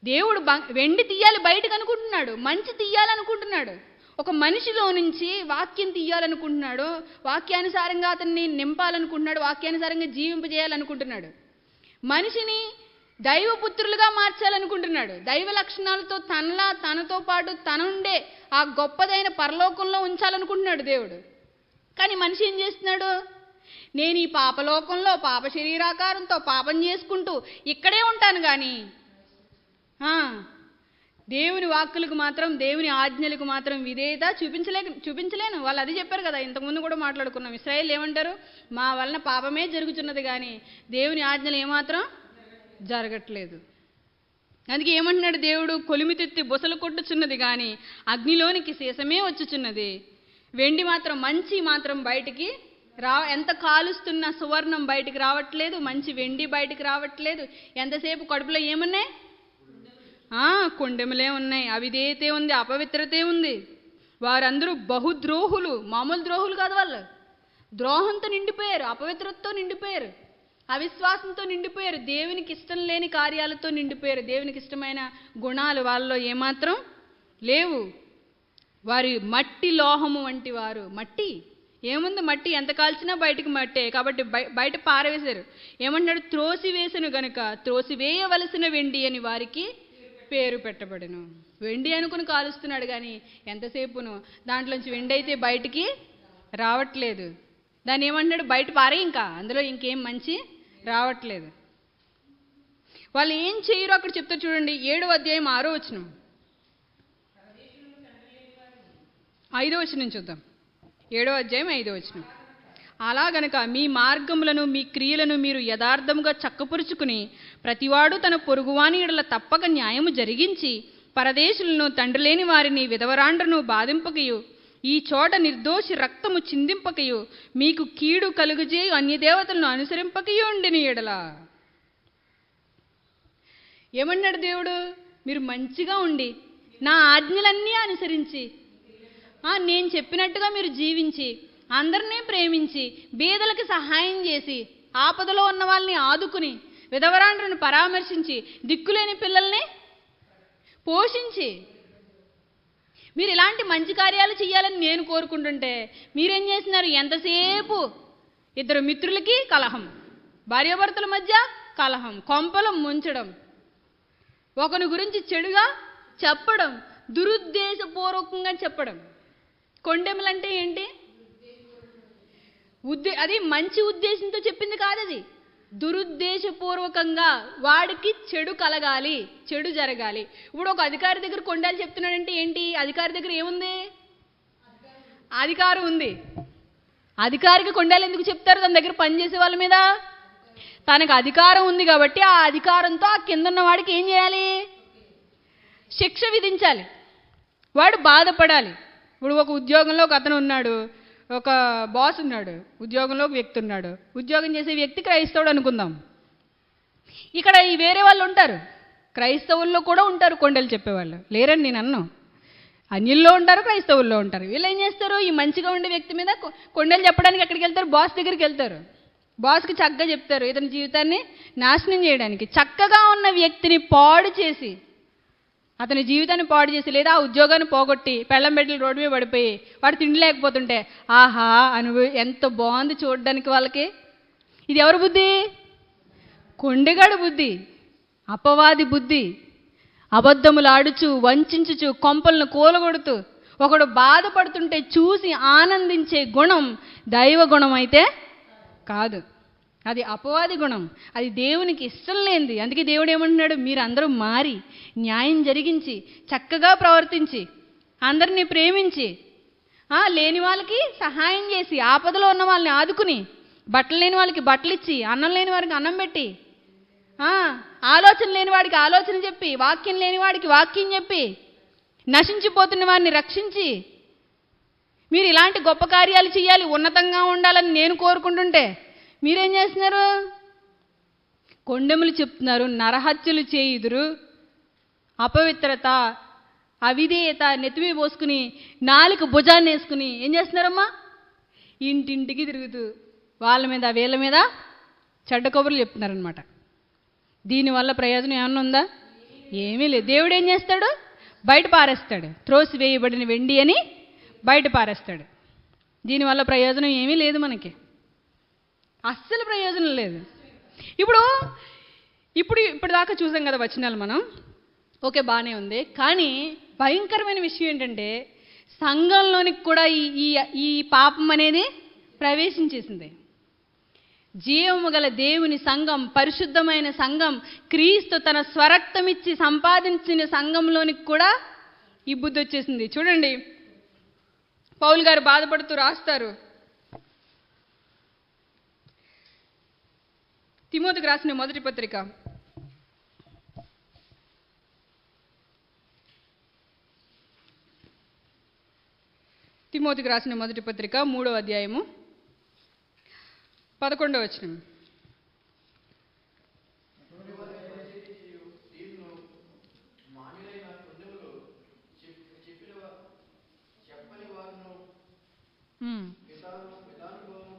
దేవుడు వెండి తీయాలి బయటకు అనుకుంటున్నాడు, మంచి తీయాలనుకుంటున్నాడు. ఒక మనిషిలో నుంచి వాక్యం తీయాలనుకుంటున్నాడు, వాక్యానుసారంగా అతన్ని నింపాలనుకుంటున్నాడు, వాక్యానుసారంగా జీవింపజేయాలనుకుంటున్నాడు. మనిషిని దైవపుత్రులుగా మార్చాలనుకుంటున్నాడు. దైవ లక్షణాలతో తనతో పాటు తనుండే ఆ గొప్పదైన పరలోకంలో ఉంచాలనుకుంటున్నాడు దేవుడు. కానీ మనిషి ఏం చేస్తున్నాడు? నేను ఈ పాపలోకంలో పాప శరీరాకారంతో పాపం చేసుకుంటూ ఇక్కడే ఉంటాను కానీ దేవుని వాక్కులకు మాత్రం, దేవుని ఆజ్ఞలకు మాత్రం విధేయత చూపించలేను. వాళ్ళు అది చెప్పారు కదా, ఇంతకుముందు కూడా మాట్లాడుకున్నాం. ఇశ్రాయేలు ఏమంటారు? మా వలన పాపమే జరుగుతున్నది కానీ దేవుని ఆజ్ఞలు ఏమాత్రం జరగట్లేదు. అందుకే ఏమంటున్నాడు దేవుడు? కొలిమితెత్తి బొసలు కొట్టుచున్నది కానీ అగ్నిలోనికి సీసమే వచ్చుచున్నది, వెండి మాత్రం, మంచి మాత్రం బయటికి ఎంత కాలుస్తున్న సువర్ణం బయటికి రావట్లేదు, మంచి వెండి బయటికి రావట్లేదు. ఎంతసేపు కడుపులో ఏమున్నాయి? కొండెములే ఉన్నాయి, అవిధేయతే ఉంది, అపవిత్రతే ఉంది. వారందరూ బహుద్రోహులు, మామూలు ద్రోహులు కాదు. వాళ్ళు ద్రోహంతో నిండిపోయారు, అపవిత్రతతో నిండిపోయారు, అవిశ్వాసంతో నిండిపోయారు, దేవునికి ఇష్టం లేని కార్యాలతో నిండిపోయారు. దేవునికి ఇష్టమైన గుణాలు వాళ్ళలో ఏమాత్రం లేవు. వారి మట్టి లోహము వంటి వారు. మట్టి ఏముంది, మట్టి ఎంత కాల్చినా బయటికి మట్టే, కాబట్టి బయట పారవేశారు. ఏమంటున్నాడు, త్రోసివేసను గనుక త్రోసివేయవలసిన వెండి అని వారికి పేరు పెట్టబడెను. వెండి అనుకుని కాలుస్తున్నాడు కానీ ఎంతసేపును దాంట్లోంచి వెండి అయితే బయటికి రావట్లేదు. దాన్ని ఏమంటున్నాడు, బయట పారే, ఇంకా అందులో ఇంకేం మంచి రావట్లేదు. వాళ్ళు ఏం చేయరు అక్కడ చెప్తారు చూడండి, 7వ అధ్యాయం 6వ వచనం, 5వ వచనం చూద్దాం. 7వ అధ్యాయం 5వ వచనం. అలా గనక మీ మార్గములను మీ క్రియలను మీరు యథార్థముగా చక్కపరుచుకుని ప్రతివాడు తన పొరుగువాని ఎడల తప్పక న్యాయము జరిగించి పరదేశులను తండ్రి లేని వారిని విధవరాండ్రను బాధింపకయు ఈ చోట నిర్దోషి రక్తము చిందింపకయు మీకు కీడు కలుగుజేయు అన్యదేవతలను అనుసరింపకయు ఉండిన ఎడల. ఏమన్నాడు దేవుడు, మీరు మంచిగా ఉండి నా ఆజ్ఞలన్నీ అనుసరించి నేను చెప్పినట్టుగా మీరు జీవించి అందరినీ ప్రేమించి బీదలకు సహాయం చేసి ఆపదలో ఉన్న వాళ్ళని ఆదుకుని విధవరాండ్రను పరామర్శించి దిక్కులేని పిల్లల్ని పోషించి మీరు ఇలాంటి మంచి కార్యాలు చేయాలని నేను కోరుకుంటుంటే మీరేం చేస్తున్నారు, ఎంతసేపు ఇద్దరు మిత్రులకి కలహం, భార్యాభర్తల మధ్య కలహం, కొంపలు ముంచడం, ఒకరి గురించి చెడుగా చెప్పడం, దురుద్దేశపూర్వకంగా చెప్పడం. కొండెములంటే ఏంటి, అది మంచి ఉద్దేశంతో చెప్పింది కాదు, అది దురుద్దేశపూర్వకంగా వాడికి చెడు కలగాలి, చెడు జరగాలి. ఇప్పుడు ఒక అధికారి దగ్గర కొండలు చెప్తున్నాడంటే ఏంటి, అధికారి దగ్గర ఏముంది, అధికారం ఉంది. అధికారికి కొండలు ఎందుకు చెప్తారు, తన దగ్గర పనిచేసే వాళ్ళ మీద తనకు అధికారం ఉంది కాబట్టి ఆ అధికారంతో ఆ కింద ఉన్న వాడికి ఏం చేయాలి, శిక్ష విధించాలి, వాడు బాధపడాలి. ఇప్పుడు ఒక ఉద్యోగంలో ఒక అతను ఉన్నాడు, ఒక బాస్ ఉన్నాడు, ఉద్యోగంలో ఒక వ్యక్తి ఉన్నాడు. ఉద్యోగం చేసే వ్యక్తి క్రైస్తవుడు అనుకుందాం. ఇక్కడ ఈ వేరే వాళ్ళు ఉంటారు, క్రైస్తవుల్లో కూడా ఉంటారు కొండలు చెప్పేవాళ్ళు, లేరని నేను అన్నాను. అన్యుల్లో ఉంటారు, క్రైస్తవుల్లో ఉంటారు. వీళ్ళు ఏం చేస్తారు, ఈ మంచిగా ఉండే వ్యక్తి మీద కొండలు చెప్పడానికి ఎక్కడికి వెళ్తారు, బాస్ దగ్గరికి వెళ్తారు. బాస్కి చక్కగా చెప్తారు ఇతని జీవితాన్ని నాశనం చేయడానికి. చక్కగా ఉన్న వ్యక్తిని పాడు చేసి, అతని జీవితాన్ని పాడు చేసి, లేదా ఆ ఉద్యోగాన్ని పోగొట్టి పెళ్ళం బిడ్డలు రోడ్డు మీద పడిపోయి వాడు తిండి లేకపోతుంటే ఆహా ఎంత బాగుంది చూడడానికి వాళ్ళకి. ఇది ఎవరి బుద్ధి, కొండెగాడు బుద్ధి, అపవాది బుద్ధి. అబద్ధములు ఆడుచు వంచుచు కొంపలను కూలగొడుతూ ఒకడు బాధపడుతుంటే చూసి ఆనందించే గుణం దైవ గుణం అయితే కాదు, అది అపవాది గుణం, అది దేవునికి ఇష్టం లేనిది. అందుకే దేవుడు ఏమంటున్నాడు, మీరు అందరూ మారి న్యాయం జరిగించి చక్కగా ప్రవర్తించి అందరినీ ప్రేమించి లేని వాళ్ళకి సహాయం చేసి ఆపదలో ఉన్న వాళ్ళని ఆదుకుని బట్టలు లేని వాళ్ళకి బట్టలు ఇచ్చి అన్నం లేని వారికి అన్నం పెట్టి ఆలోచన లేని వాడికి ఆలోచన చెప్పి వాక్యం లేని వాడికి వాక్యం చెప్పి నశించిపోతున్న వారిని రక్షించి మీరు ఇలాంటి గొప్ప కార్యాలు చేయాలి, ఉన్నతంగా ఉండాలని నేను కోరుకుంటుంటే మీరేం చేస్తున్నారు, కొండెములు చెప్తున్నారు, నరహత్యలు చేయుదురు, అపవిత్రత అవిధేయత నెత్తిమీ పోసుకుని నాలుక భుజాన్ని వేసుకుని ఏం చేస్తున్నారమ్మా, ఇంటింటికి తిరుగుతూ వాళ్ళ మీద వీళ్ళ మీద చెడ్డ కబుర్లు చెప్తున్నారనమాట. దీనివల్ల ప్రయోజనం ఏమన్నా ఉందా, ఏమీ లేదు. దేవుడు ఏం చేస్తాడు, బయట పారేస్తాడు, త్రోసి వేయబడిన వెండి అని బయట పారేస్తాడు. దీనివల్ల ప్రయోజనం ఏమీ లేదు, మనకి అస్సలు ప్రయోజనం లేదు. ఇప్పుడు దాకా చూసాం కదా వచనాలు మనం, ఓకే బాగానే ఉంది. కానీ భయంకరమైన విషయం ఏంటంటే సంఘంలోనికి కూడా ఈ పాపం అనేది ప్రవేశించేసింది. జీవము గల దేవుని సంఘం, పరిశుద్ధమైన సంఘం, క్రీస్తు తన స్వరక్తమిచ్చి సంపాదించిన సంఘంలోనికి కూడా ఈ బుద్ధి వచ్చేసింది. చూడండి, పౌలు గారు బాధపడుతూ రాస్తారు, తిమోతికి రాసిన మొదటి పత్రిక తిమోతికి రాసిన మొదటి పత్రిక 3వ అధ్యాయము 11వ వచనం.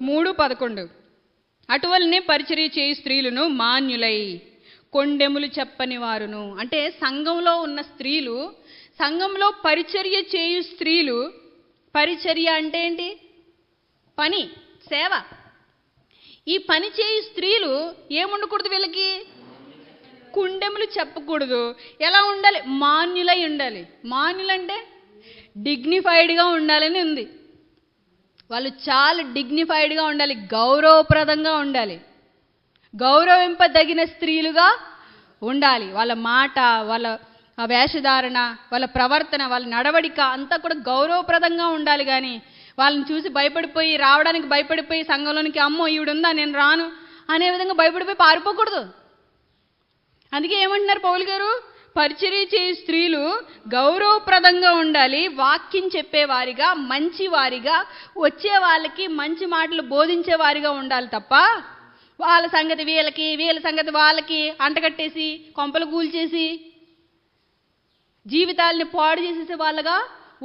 మూడు 11 అటువలనే పరిచర్య చేయు స్త్రీలను మాన్యులై కొండెములు చెప్పని వారును. అంటే సంఘంలో ఉన్న స్త్రీలు, సంఘంలో పరిచర్య చేయు స్త్రీలు. పరిచర్య అంటే ఏంటి? పని, సేవ. ఈ పని చేయు స్త్రీలు ఏముండకూడదు, వీళ్ళకి కుండెములు చెప్పకూడదు. ఎలా ఉండాలి? మాన్యులై ఉండాలి. మాన్యులంటే డిగ్నిఫైడ్గా ఉండాలని ఉంది. వాళ్ళు చాలా డిగ్నిఫైడ్గా ఉండాలి, గౌరవప్రదంగా ఉండాలి, గౌరవింపదగిన స్త్రీలుగా ఉండాలి. వాళ్ళ మాట, వాళ్ళ వేషధారణ, వాళ్ళ ప్రవర్తన, వాళ్ళ నడవడిక అంతా కూడా గౌరవప్రదంగా ఉండాలి. కానీ వాళ్ళని చూసి భయపడిపోయి, రావడానికి భయపడిపోయి సంఘంలోనికి అమ్మో ఈవిడుందా నేను రాను అనే విధంగా భయపడిపోయి పారిపోకూడదు. అందుకే ఏమంటున్నారు పౌలు గారు? పరిచర్య చేయు స్త్రీలు గౌరవప్రదంగా ఉండాలి, వాక్యం చెప్పేవారిగా, మంచివారిగా, వచ్చే వాళ్ళకి మంచి మాటలు బోధించే వారిగా ఉండాలి తప్ప వాళ్ళ సంగతి వీళ్ళకి, వీళ్ళ సంగతి వాళ్ళకి అంటగట్టేసి కొంపలు కూల్చేసి జీవితాలని పాడు చేసేసే వాళ్ళగా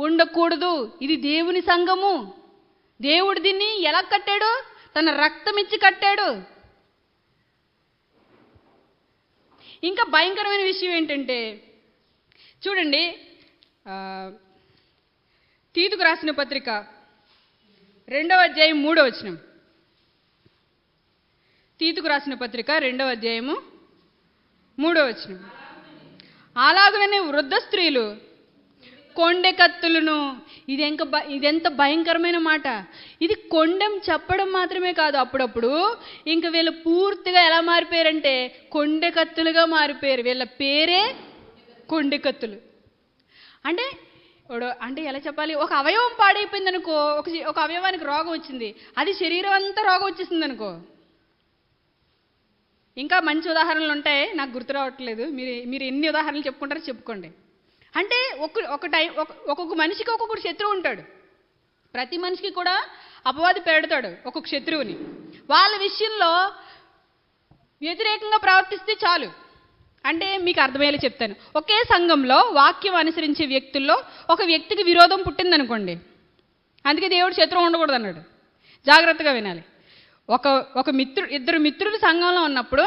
ఉండకూడదు. ఇది దేవుని సంఘము. దేవుడు దీన్ని ఎలా కట్టాడు? తన రక్తం ఇచ్చి కట్టాడు. ఇంకా భయంకరమైన విషయం ఏంటంటే చూడండి, తీతుకు రాసిన పత్రిక 2వ అధ్యాయం 3వ వచనం. తీతుకు రాసిన పత్రిక 2వ అధ్యాయము 3వ వచనం. అలాగుననే వృద్ధ స్త్రీలు కొండెకత్తులను. ఇదెంత భయంకరమైన మాట! ఇది కొండెం చెప్పడం మాత్రమే కాదు, అప్పుడప్పుడు ఇంక వీళ్ళు పూర్తిగా ఎలా మారిపోయారంటే కొండెకత్తులుగా మారిపోయారు. వీళ్ళ పేరే కొండెకత్తులు. అంటే ఎలా చెప్పాలి? ఒక అవయవం పాడైపోయింది అనుకో, ఒక అవయవానికి రోగం వచ్చింది, అది శరీరం అంతా రోగం వచ్చేసింది అనుకో. ఇంకా మంచి ఉదాహరణలు ఉంటాయి, నాకు గుర్తు రావట్లేదు. మీరు ఎన్ని ఉదాహరణలు చెప్పుకుంటారో చెప్పుకోండి. అంటే ఒక్కొక్క మనిషికి ఒక్కొక్కరు శత్రువు ఉంటాడు. ప్రతి మనిషికి కూడా అపవాది పెడతాడు ఒక్కొక్క శత్రువుని. వాళ్ళ విషయంలో వ్యతిరేకంగా ప్రవర్తిస్తే చాలు. అంటే మీకు అర్థమయ్యేలా చెప్తాను. ఒకే సంఘంలో వాక్యం అనుసరించే వ్యక్తుల్లో ఒక వ్యక్తికి విరోధం పుట్టిందనుకోండి, అందుకే దేవుడు శత్రువు ఉండకూడదు అన్నాడు. జాగ్రత్తగా వినాలి. ఇద్దరు మిత్రులు సంఘంలో ఉన్నప్పుడు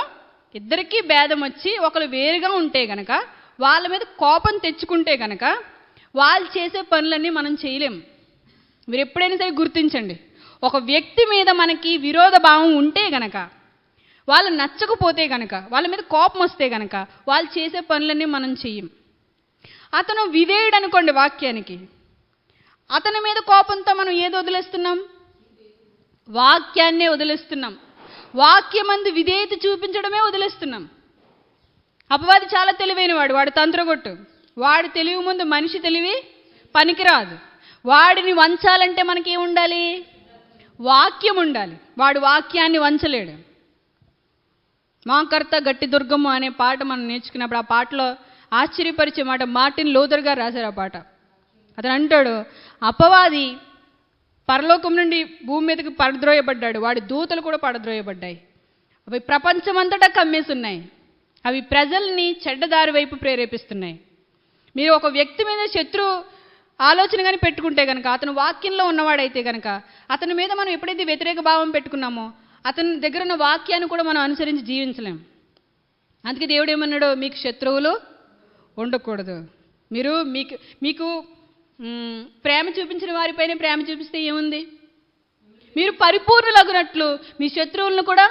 ఇద్దరికీ భేదం వచ్చి ఒకరు వేరుగా ఉంటే గనక, వాళ్ళ మీద కోపం తెచ్చుకుంటే గనక వాళ్ళు చేసే పనులన్నీ మనం చేయలేం. మీరు ఎప్పుడైనా సరే గుర్తించండి, ఒక వ్యక్తి మీద మనకి విరోధ భావం ఉంటే గనక, వాళ్ళు నచ్చకపోతే గనక, వాళ్ళ మీద కోపం వస్తే గనక వాళ్ళు చేసే పనులన్నీ మనం చెయ్యం. అతను విధేయుడు అనుకోండి వాక్యానికి, అతని మీద కోపంతో మనం ఏది వదిలేస్తున్నాం? వాక్యాన్నే వదిలేస్తున్నాం. వాక్యమందు విధేయత చూపించడమే వదిలేస్తున్నాం. అపవాది చాలా తెలివైన వాడు తంత్రగొట్టు. వాడి తెలివి ముందు మనిషి తెలివి పనికిరాదు. వాడిని వంచాలంటే మనకి ఏముండాలి? వాక్యం ఉండాలి. వాడు వాక్యాన్ని వంచలేడు. మాకర్త గట్టి దుర్గమ్మ అనే పాట మనం నేర్చుకున్నప్పుడు ఆ పాటలో ఆశ్చర్యపరిచే మాట మార్టిన్ లూథర్ గారు రాశారు ఆ పాట. అతను అంటాడు, అపవాది పరలోకం నుండి భూమి మీదకి పడద్రోయబడ్డాడు, వాడి దూతలు కూడా పడద్రోయబడ్డాయి. అవి ప్రపంచమంతటా కమ్మేస్తున్నాయి. అవి ప్రజల్ని చెడ్డదారి వైపు ప్రేరేపిస్తున్నాయి. మీరు ఒక వ్యక్తి మీద శత్రు ఆలోచన కానీ పెట్టుకుంటే కనుక, అతను వాక్యంలో ఉన్నవాడైతే కనుక, అతని మీద మనం ఎప్పుడైతే వ్యతిరేక భావం పెట్టుకున్నామో అతని దగ్గర ఉన్న వాక్యాన్ని కూడా మనం అనుసరించి జీవించలేం. అందుకే దేవుడు ఏమన్నాడు? మీకు శత్రువులు ఉండకూడదు. మీకు ప్రేమ చూపించిన వారిపైన ప్రేమ చూపిస్తే ఏముంది? మీరు పరిపూర్ణులగునట్లు మీ శత్రువులను కూడా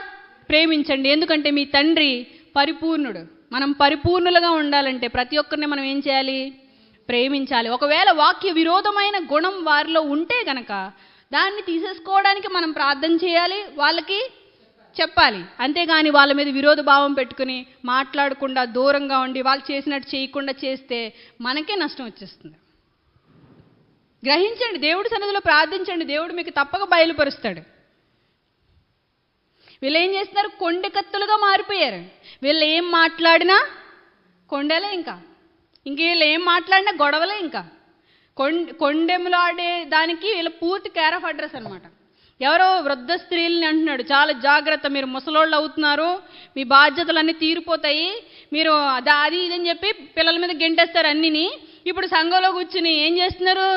ప్రేమించండి, ఎందుకంటే మీ తండ్రి పరిపూర్ణుడు. మనం పరిపూర్ణులుగా ఉండాలంటే ప్రతి ఒక్కరిని మనం ఏం చేయాలి? ప్రేమించాలి. ఒకవేళ వాక్య విరోధమైన గుణం వారిలో ఉంటే గనక దాన్ని తీసేసుకోవడానికి మనం ప్రార్థన చేయాలి, వాళ్ళకి చెప్పాలి. అంతేగాని వాళ్ళ మీద విరోధ భావం పెట్టుకుని మాట్లాడకుండా దూరంగా ఉండి వాళ్ళు చేసినట్టు చేయకుండా చేస్తే మనకే నష్టం వచ్చేస్తుంది. గ్రహించండి, దేవుడి సన్నిధిలో ప్రార్థించండి, దేవుడు మీకు తప్పక బయలుపరుస్తాడు. వీళ్ళు ఏం చేస్తున్నారు? కొండెకత్తులుగా మారిపోయారు. వీళ్ళు ఏం మాట్లాడినా కొండలే, ఇంకా వీళ్ళు ఏం మాట్లాడినా గొడవలే. ఇంకా కొండెములాడే దానికి వీళ్ళ పూర్తి కేర్ ఆఫ్ అడ్రస్ అనమాట. ఎవరో వృద్ధ స్త్రీలని అంటున్నాడు, చాలా జాగ్రత్త, మీరు ముసలోళ్ళు అవుతున్నారు, మీ బాధ్యతలన్నీ తీరిపోతాయి, మీరు అది ఇదని చెప్పి పిల్లల మీద గెంటేస్తారు అన్నిని. ఇప్పుడు సంఘంలో కూర్చుని ఏం చేస్తున్నారు?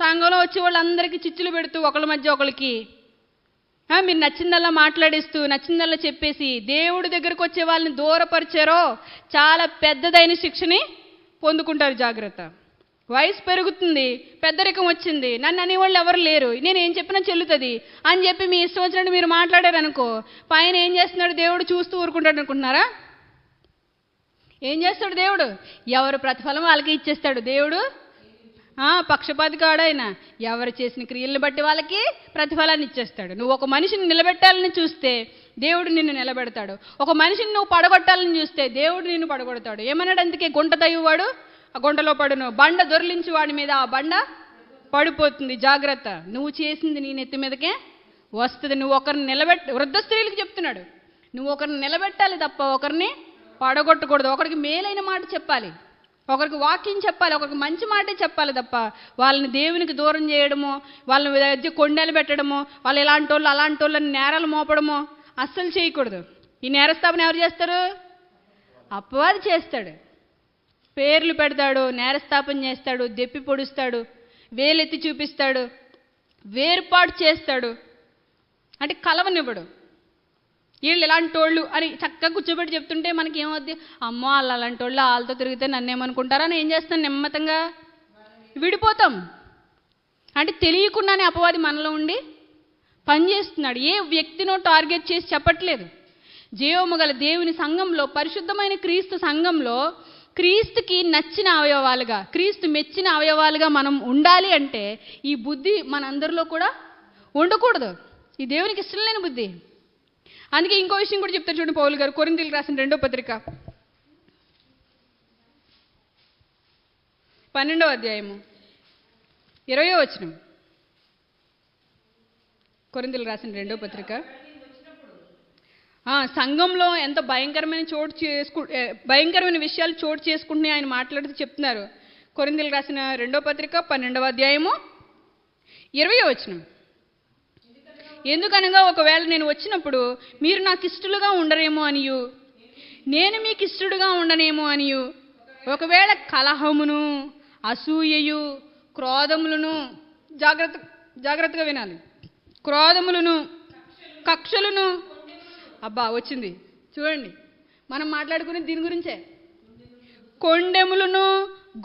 సంఘంలో వచ్చే వాళ్ళందరికీ చిచ్చులు పెడుతూ ఒకళ్ళ మధ్య ఒకరికి మీరు నచ్చిందల్లా మాట్లాడేస్తూ నచ్చిందల్లా చెప్పేసి దేవుడి దగ్గరకు వచ్చే వాళ్ళని దూరపరిచారో చాలా పెద్దదైన శిక్షని పొందుకుంటారు. జాగ్రత్త. వయసు పెరుగుతుంది, పెద్దరికం వచ్చింది, నన్ను అనేవాళ్ళు ఎవరు లేరు, నేను ఏం చెప్పినా చెల్లుతుంది అని చెప్పి మీ ఇష్టం వచ్చినట్టు మీరు మాట్లాడారు అనుకో, పైన ఏం చేస్తున్నాడు దేవుడు? చూస్తూ ఊరుకుంటాడు అనుకుంటున్నారా? ఏం చేస్తాడు దేవుడు? ఎవరు ప్రతిఫలం వాళ్ళకి ఇచ్చేస్తాడు దేవుడు. పక్షపాతి కాడైనా ఎవరు చేసిన క్రియలను బట్టి వాళ్ళకి ప్రతిఫలాన్ని ఇచ్చేస్తాడు. నువ్వు ఒక మనిషిని నిలబెట్టాలని చూస్తే దేవుడు నిన్ను నిలబెడతాడు. ఒక మనిషిని నువ్వు పడగొట్టాలని చూస్తే దేవుడు నిన్ను పడగొడతాడు. ఏమన్నాడు? అందుకే గుంట దయ్యువాడు ఆ గుంటలో పడును, బండ దొరిలించి వాడి మీద ఆ బండ పడిపోతుంది. జాగ్రత్త. నువ్వు చేసింది నీ నెత్తి మీదకే వస్తుంది. నువ్వు ఒకరిని వృద్ధ స్త్రీలకు చెప్తున్నాడు, నువ్వు ఒకరిని నిలబెట్టాలి తప్ప ఒకరిని పడగొట్టకూడదు. ఒకరికి మేలైన మాట చెప్పాలి, ఒకరికి వాక్యం చెప్పాలి, ఒకరికి మంచి మాటే చెప్పాలి తప్ప వాళ్ళని దేవునికి దూరం చేయడమో, వాళ్ళని కొండలు పెట్టడమో, వాళ్ళు ఇలాంటి వాళ్ళు అలాంటి వాళ్ళని నేరాలు మోపడమో అస్సలు చేయకూడదు. ఈ నేరస్థాపన ఎవరు చేస్తారు? అపవాది చేస్తాడు. పేర్లు పెడతాడు, నేరస్థాపన చేస్తాడు, దెప్పి పొడుస్తాడు, వేలెత్తి చూపిస్తాడు, వేరుపాటు చేస్తాడు, అంటే కలవనివ్వడు. వీళ్ళు ఇలాంటి వాళ్ళు అని చక్కగా కూర్చోబెట్టి చెప్తుంటే మనకి ఏమవుద్ది? అమ్మో వాళ్ళు అలాంటి వాళ్ళు, వాళ్ళతో తిరిగితే నన్ను ఏమనుకుంటారా అని ఏం చేస్తాను? నెమ్మతంగా విడిపోతాం. అంటే తెలియకుండానే అపవాది మనలో ఉండి పనిచేస్తున్నాడు. ఏ వ్యక్తినో టార్గెట్ చేసి చెప్పట్లేదు. జీవము గల దేవుని సంఘంలో, పరిశుద్ధమైన క్రీస్తు సంఘంలో క్రీస్తుకి నచ్చిన అవయవాలుగా, క్రీస్తు మెచ్చిన అవయవాలుగా మనం ఉండాలి అంటే ఈ బుద్ధి మనందరిలో కూడా ఉండకూడదు. ఈ దేవునికి ఇష్టం లేని బుద్ధి. అందుకే ఇంకో విషయం కూడా చెప్తారు చూడండి పౌలు గారు, కొరింథీయులకు రాసిన 2వ పత్రిక 12వ అధ్యాయము 20వ వచనం. కొరింథీయులకు రాసిన 2వ పత్రిక. సంఘంలో ఎంత భయంకరమైన విషయాలు చోటు చేసుకుంటున్నాయి ఆయన మాట్లాడుతూ చెప్తున్నారు. కొరింథీయులకు రాసిన 2వ పత్రిక 12వ అధ్యాయము 20వ వచనం. ఎందుకనగా ఒకవేళ నేను వచ్చినప్పుడు మీరు నాకు ఇష్టలుగా ఉండరేమో అనియు, నేను మీకు ఇష్టడుగా ఉండనేమో అనియు, ఒకవేళ కలహమును, అసూయయు, క్రోధములను, జాగ్రత్తగా వినాలి, క్రోధములను, కక్షలను, వచ్చింది చూడండి, మనం మాట్లాడుకునే దీని గురించే, కొండెములను,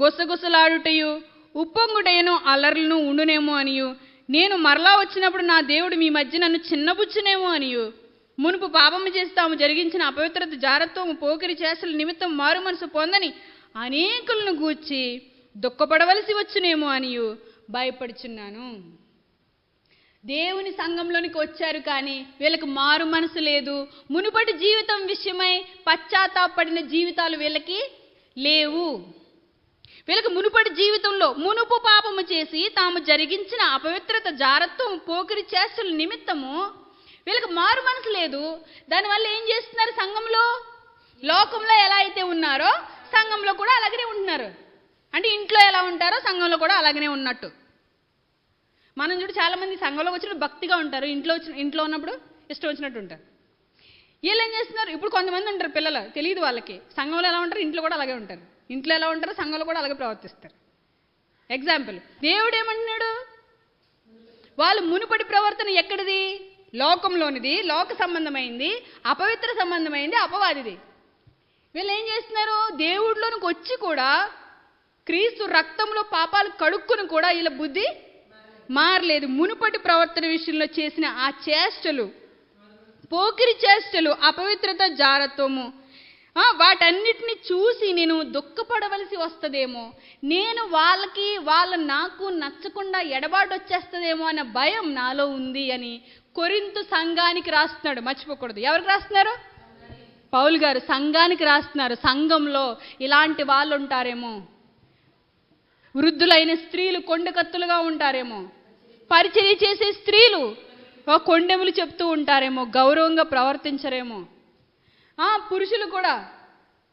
గుసగుసలాడుటయు, ఉప్పొంగుటయను, అల్లర్లను ఉండునేమో అనియు, నేను మరలా వచ్చినప్పుడు నా దేవుడు మీ మధ్య నన్ను చిన్నబుచ్చునేమో అనియు, మునుపు పాపము చేసి తాము జరిగించిన అపవిత్రత, జారత్వము, పోకిరి చేష్టల నిమిత్తం మారు మనసు పొందని అనేకులను గూర్చి దుఃఖపడవలసి వచ్చునేమో అనియు భయపడుచున్నాను. దేవుని సంఘంలోనికి వచ్చారు కానీ వీళ్ళకి మారు మనసు లేదు. మునుపటి జీవితం విషయమై పశ్చాత్తాపడిన జీవితాలు వీళ్ళకి లేవు. వీళ్ళకి మునుపటి జీవితంలో మునుపు పాపము చేసి తాము జరిగించిన అపవిత్రత, జారత్వం, పోకిరి చేష్టల నిమిత్తము వీళ్ళకి మారు మనసు లేదు. దానివల్ల ఏం చేస్తున్నారు? సంఘంలో, లోకంలో ఎలా అయితే ఉన్నారో సంఘంలో కూడా అలాగనే ఉంటున్నారు. అంటే ఇంట్లో ఎలా ఉంటారో సంఘంలో కూడా అలాగనే ఉన్నట్టు. మనం చూడు చాలామంది సంఘంలోకి వచ్చినప్పుడు భక్తిగా ఉంటారు, ఇంట్లో ఉన్నప్పుడు ఇష్టం వచ్చినట్టు ఉంటారు. వీళ్ళు ఏం చేస్తున్నారు? ఇప్పుడు కొంతమంది ఉంటారు పిల్లలు, తెలియదు వాళ్ళకి సంఘంలో ఎలా ఉంటారు, ఇంట్లో కూడా అలాగే ఉంటారు. ఇంట్లో ఎలా ఉంటారో సంఘంలో కూడా అలాగే ప్రవర్తిస్తారు. ఎగ్జాంపుల్, దేవుడు ఏమంటున్నాడు? వాళ్ళు మునుపటి ప్రవర్తన ఎక్కడిది? లోకంలోనిది, లోక సంబంధమైంది, అపవిత్ర సంబంధమైంది, అపవాదిది. వీళ్ళు ఏం చేస్తున్నారు? దేవుడిలోనికి వచ్చి కూడా క్రీస్తు రక్తంలో పాపాలు కడుక్కుని కూడా వీళ్ళ బుద్ధి మారలేదు. మునుపటి ప్రవర్తన విషయంలో చేసిన ఆ చేష్టలు, పోకిరి చేష్టలు, అపవిత్రత, జారత్వము, వాటన్నిటిని చూసి నేను దుఃఖపడవలసి వస్తుందేమో, నేను వాళ్ళ నాకు నచ్చకుండా ఎడబాటు వచ్చేస్తుందేమో అన్న భయం నాలో ఉంది అని కొరింథు సంఘానికి రాస్తున్నాడు. మర్చిపోకూడదు. ఎవరికి రాస్తున్నారు? పౌలు గారు సంఘానికి రాస్తున్నారు. సంఘంలో ఇలాంటి వాళ్ళు ఉంటారేమో, వృద్ధులైన స్త్రీలు కొండకత్తులుగా ఉంటారేమో, పరిచర్య చేసే స్త్రీలు కొండెములు చెప్తూ ఉంటారేమో, గౌరవంగా ప్రవర్తించరేమో, పురుషులు కూడా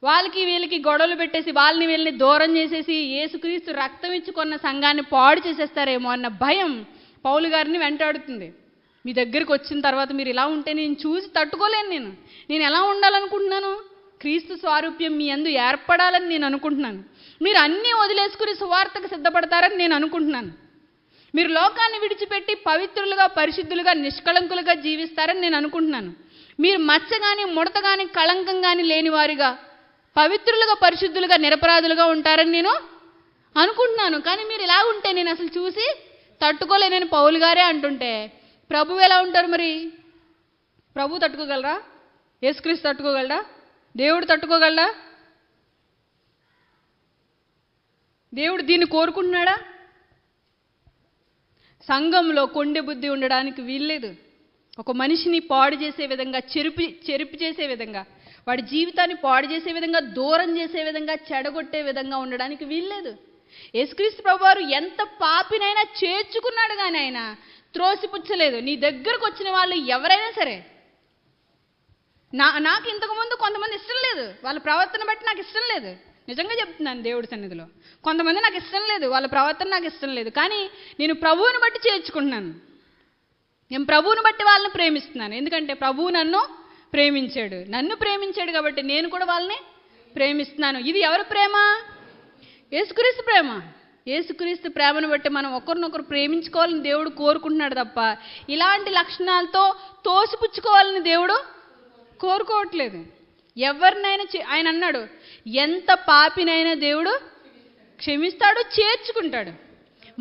వాళ్ళకి వీళ్ళకి గొడవలు పెట్టేసి వాళ్ళని వీళ్ళని దూరం చేసేసి యేసుక్రీస్తు రక్తం ఇచ్చుకున్న సంఘాన్ని పాడు చేసేస్తారేమో అన్న భయం పౌలు గారిని వెంటాడుతుంది. మీ దగ్గరికి వచ్చిన తర్వాత మీరు ఇలా ఉంటే నేను చూసి తట్టుకోలేను. నేను ఎలా ఉండాలనుకుంటున్నాను? క్రీస్తు స్వారూప్యం మీ యందు ఏర్పడాలని నేను అనుకుంటున్నాను. మీరు అన్నీ వదిలేసుకుని సువార్తకు సిద్ధపడతారని నేను అనుకుంటున్నాను. మీరు లోకాన్ని విడిచిపెట్టి పవిత్రులుగా, పరిశుద్ధులుగా, నిష్కళంకులుగా జీవిస్తారని నేను అనుకుంటున్నాను. మీరు మచ్చ కానీ, ముడత కానీ, కళంకం కానీ లేనివారుగా, పవిత్రులుగా, పరిశుద్ధులుగా, నిరపరాధులుగా ఉంటారని నేను అనుకుంటున్నాను. కానీ మీరు ఇలా ఉంటే నేను అసలు చూసి తట్టుకోలేనని పౌలు గారే అంటుంటే ప్రభువు ఎలా ఉంటారు మరి? ప్రభు తట్టుకోగలరా? యేసుక్రీస్తు తట్టుకోగలరా? దేవుడు తట్టుకోగలరా? దేవుడు దీన్ని కోరుకుంటున్నాడా? సంఘంలో కొండె బుద్ధి ఉండడానికి వీల్లేదు. ఒక మనిషిని పాడు చేసే విధంగా, చెరిపి చేసే విధంగా, వాడి జీవితాన్ని పాడు చేసే విధంగా, దూరం చేసే విధంగా, చెడగొట్టే విధంగా ఉండడానికి వీల్లేదు. యేసుక్రీస్తు ప్రభువారు ఎంత పాపినైనా చేర్చుకున్నాడు, కానీ ఆయన త్రోసిపుచ్చలేదు. నీ దగ్గరకు వచ్చిన వాళ్ళు ఎవరైనా సరే, నాకు ఇంతకుముందు కొంతమంది ఇష్టం లేదు, వాళ్ళ ప్రవర్తన బట్టి నాకు ఇష్టం లేదు. నిజంగా చెప్తున్నాను దేవుడి సన్నిధిలో, కొంతమంది నాకు ఇష్టం లేదు, వాళ్ళ ప్రవర్తన నాకు ఇష్టం లేదు. కానీ నేను ప్రభువుని బట్టి చేర్చుకుంటున్నాను. నేను ప్రభువుని బట్టి వాళ్ళని ప్రేమిస్తున్నాను. ఎందుకంటే ప్రభువు నన్ను ప్రేమించాడు కాబట్టి నేను కూడా వాళ్ళని ప్రేమిస్తున్నాను. ఇది ఎవరి ప్రేమ? యేసుక్రీస్తు ప్రేమ. యేసుక్రీస్తు ప్రేమను బట్టి మనం ఒకరినొకరు ప్రేమించుకోవాలని దేవుడు కోరుకుంటున్నాడు తప్ప ఇలాంటి లక్షణాలతో తోసిపుచ్చుకోవాలని దేవుడు కోరుకోవట్లేదు. ఎవరినైనా ఆయన అన్నాడు, ఎంత పాపినైనా దేవుడు క్షమిస్తాడు, చేర్చుకుంటాడు.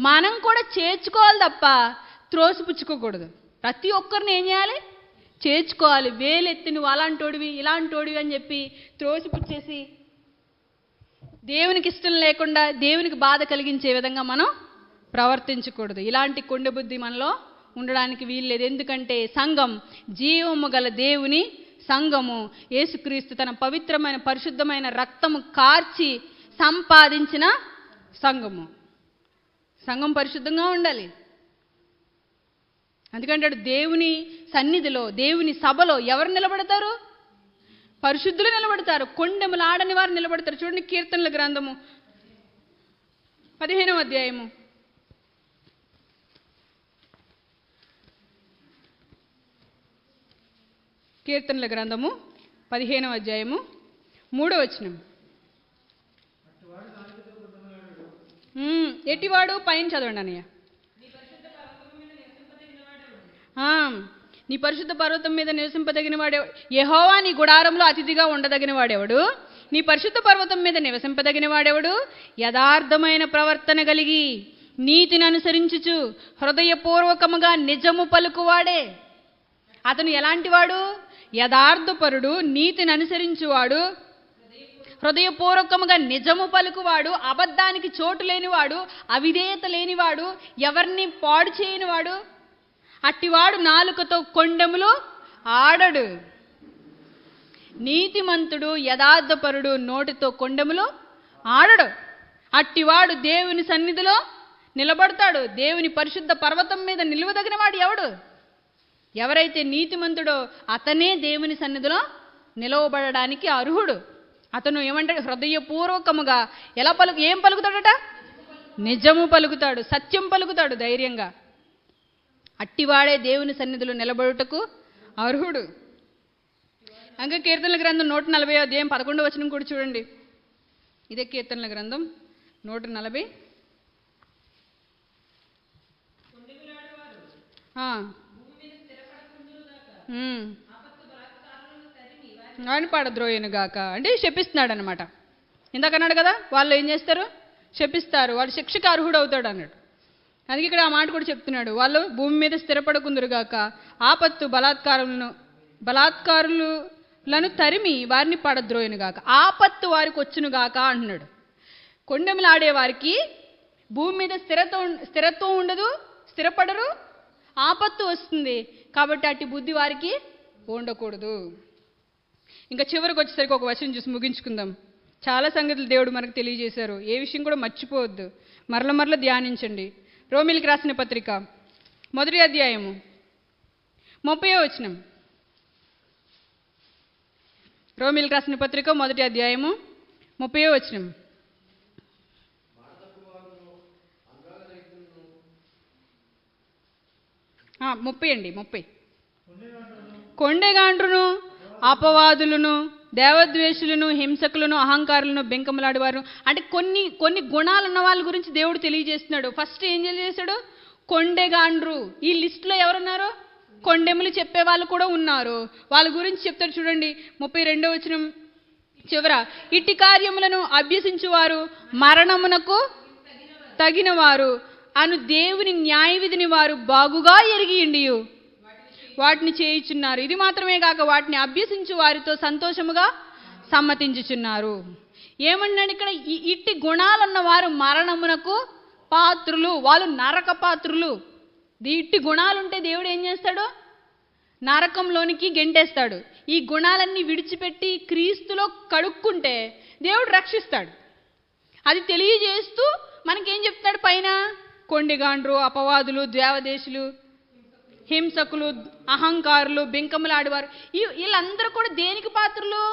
మనం కూడా చేర్చుకోవాలి తప్ప త్రోసిపుచ్చుకోకూడదు. ప్రతి ఒక్కరిని ఏం చేయాలి? చేర్చుకోవాలి. వేలెత్తి నువ్వు అలాంటోడివి, ఇలాంటోడివి అని చెప్పి త్రోసిపుచ్చేసి దేవునికి ఇష్టం లేకుండా, దేవునికి బాధ కలిగించే విధంగా మనం ప్రవర్తించకూడదు. ఇలాంటి కొండె బుద్ధి మనలో ఉండడానికి వీల్లేదు. ఎందుకంటే సంఘం జీవము గల దేవుని సంఘము. యేసుక్రీస్తు తన పవిత్రమైన, పరిశుద్ధమైన రక్తము కార్చి సంపాదించిన సంఘము. సంఘం పరిశుద్ధంగా ఉండాలి. అందుకంటాడు, దేవుని సన్నిధిలో, దేవుని సభలో ఎవరు నిలబడతారు? పరిశుద్ధులు నిలబడతారు. కొండెములు ఆడని వారు నిలబడతారు. చూడండి, కీర్తనల గ్రంథము 15వ అధ్యాయము. కీర్తనల గ్రంథము 15వ అధ్యాయము 3వ వచనం. ఎటివాడు? పైన చదవండి అన్నయ్య. నీ పరిశుద్ధ పర్వతం మీద నివసింపదగిన వాడెవడు? యెహోవా నీ గుడారంలో అతిథిగా ఉండదగిన వాడెవడు? నీ పరిశుద్ధ పర్వతం మీద నివసింపదగిన వాడెవడు? యథార్థమైన ప్రవర్తన కలిగి నీతిని అనుసరించుచు హృదయపూర్వకముగా నిజము పలుకువాడే. అతను ఎలాంటి వాడు? యథార్థపరుడు, నీతిని అనుసరించువాడు, హృదయపూర్వకముగా నిజము పలుకువాడు, అబద్ధానికి చోటు లేనివాడు, అవిధేయత లేనివాడు, ఎవరిని పాడు చేయనివాడు. అట్టివాడు నాలుకతో కొండెములు ఆడడు. నీతిమంతుడు, యథార్థపరుడు నోటితో కొండెములు ఆడడు. అట్టివాడు దేవుని సన్నిధిలో నిలబడతాడు. దేవుని పరిశుద్ధ పర్వతం మీద నిలువదగిన వాడు ఎవడు? ఎవరైతే నీతిమంతుడో అతనే దేవుని సన్నిధిలో నిలవబడడానికి అర్హుడు. అతను ఏమంటాడు? హృదయపూర్వకముగా ఏం పలుకుతాడట? నిజము పలుకుతాడు, సత్యం పలుకుతాడు ధైర్యంగా. అట్టివాడే దేవుని సన్నిధిలో నిలబడుటకు అర్హుడు. ఇంకా కీర్తనల గ్రంథం 140వ అధ్యాయం 11వ వచనం కూడా చూడండి. ఇదే కీర్తనల గ్రంథం 140. వాడిని పడద్రోయనుగాక అంటే శపిస్తున్నాడు అనమాట. ఇందాక అన్నాడు కదా, వాళ్ళు ఏం చేస్తారు? శపిస్తారు. వాడు శిక్షకు అర్హుడు అవుతాడు అన్నాడు. అందుకే ఇక్కడ ఆ మాట కూడా చెప్తున్నాడు, వాళ్ళు భూమి మీద స్థిరపడకుందురుగాక, ఆపత్తు బలాత్కారులను తరిమి వారిని పడద్రోయనుగాక, ఆపత్తు వారికి వచ్చునుగాక అంటున్నాడు. కొండెములాడే వారికి భూమి మీద స్థిరత్వం ఉండదు, స్థిరపడరు, ఆపత్తు వస్తుంది. కాబట్టి అట్టి బుద్ధి వారికి ఉండకూడదు. ఇంకా చివరికి వచ్చేసరికి ఒక వచనం చూసి ముగించుకుందాం. చాలా సంగతులు దేవుడు మనకు తెలియజేశారు. ఏ విషయం కూడా మర్చిపోవద్దు, మరల ధ్యానించండి. రోమీయులకు రాసిన పత్రిక 1వ అధ్యాయము 30వ వచనం. రోమీయులకు రాసిన పత్రిక 1వ అధ్యాయము 30వ వచనం. ముప్పై. కొండెగాండ్రును, అపవాదులను, దేవద్వేషులను, హింసకులను, అహంకారులను, బెంకములాడేవారు అంటే కొన్ని గుణాలు ఉన్న వాళ్ళ గురించి దేవుడు తెలియజేస్తున్నాడు. ఫస్ట్ ఏం తెలియజేశాడు? కొండెగాండ్రు. ఈ లిస్టులో ఎవరున్నారు? కొండెములు చెప్పే వాళ్ళు కూడా ఉన్నారు. వాళ్ళ గురించి చెప్తారు చూడండి. 32వ వచనం చివర, ఇట్టి కార్యములను అభ్యసించువారు మరణమునకు తగినవారు అను దేవుని న్యాయ విధిని వారు బాగుగా ఎరిగియుండియు వాటిని చేయుచున్నారు. ఇది మాత్రమే కాక వాటిని అభ్యసించు వారితో సంతోషముగా సమ్మతించుచున్నారు. ఏమన్నాడు ఇక్కడ? ఇట్టి గుణాలున్న వారు మరణమునకు పాత్రులు, వాళ్ళు నరక పాత్రులు. ఇట్టి గుణాలుంటే దేవుడు ఏం చేస్తాడు? నరకంలోనికి గెంటేస్తాడు. ఈ గుణాలన్నీ విడిచిపెట్టి క్రీస్తులో కడుక్కుంటే దేవుడు రక్షిస్తాడు. అది తెలియజేస్తూ మనకేం చెప్తాడు పైన? కొండిగాండ్రు, అపవాదులు, ద్వేవదేశులు, హింసకులు, అహంకారులు, బింకములాడేవారు, వీళ్ళందరూ కూడా దేనికి పాత్రులు?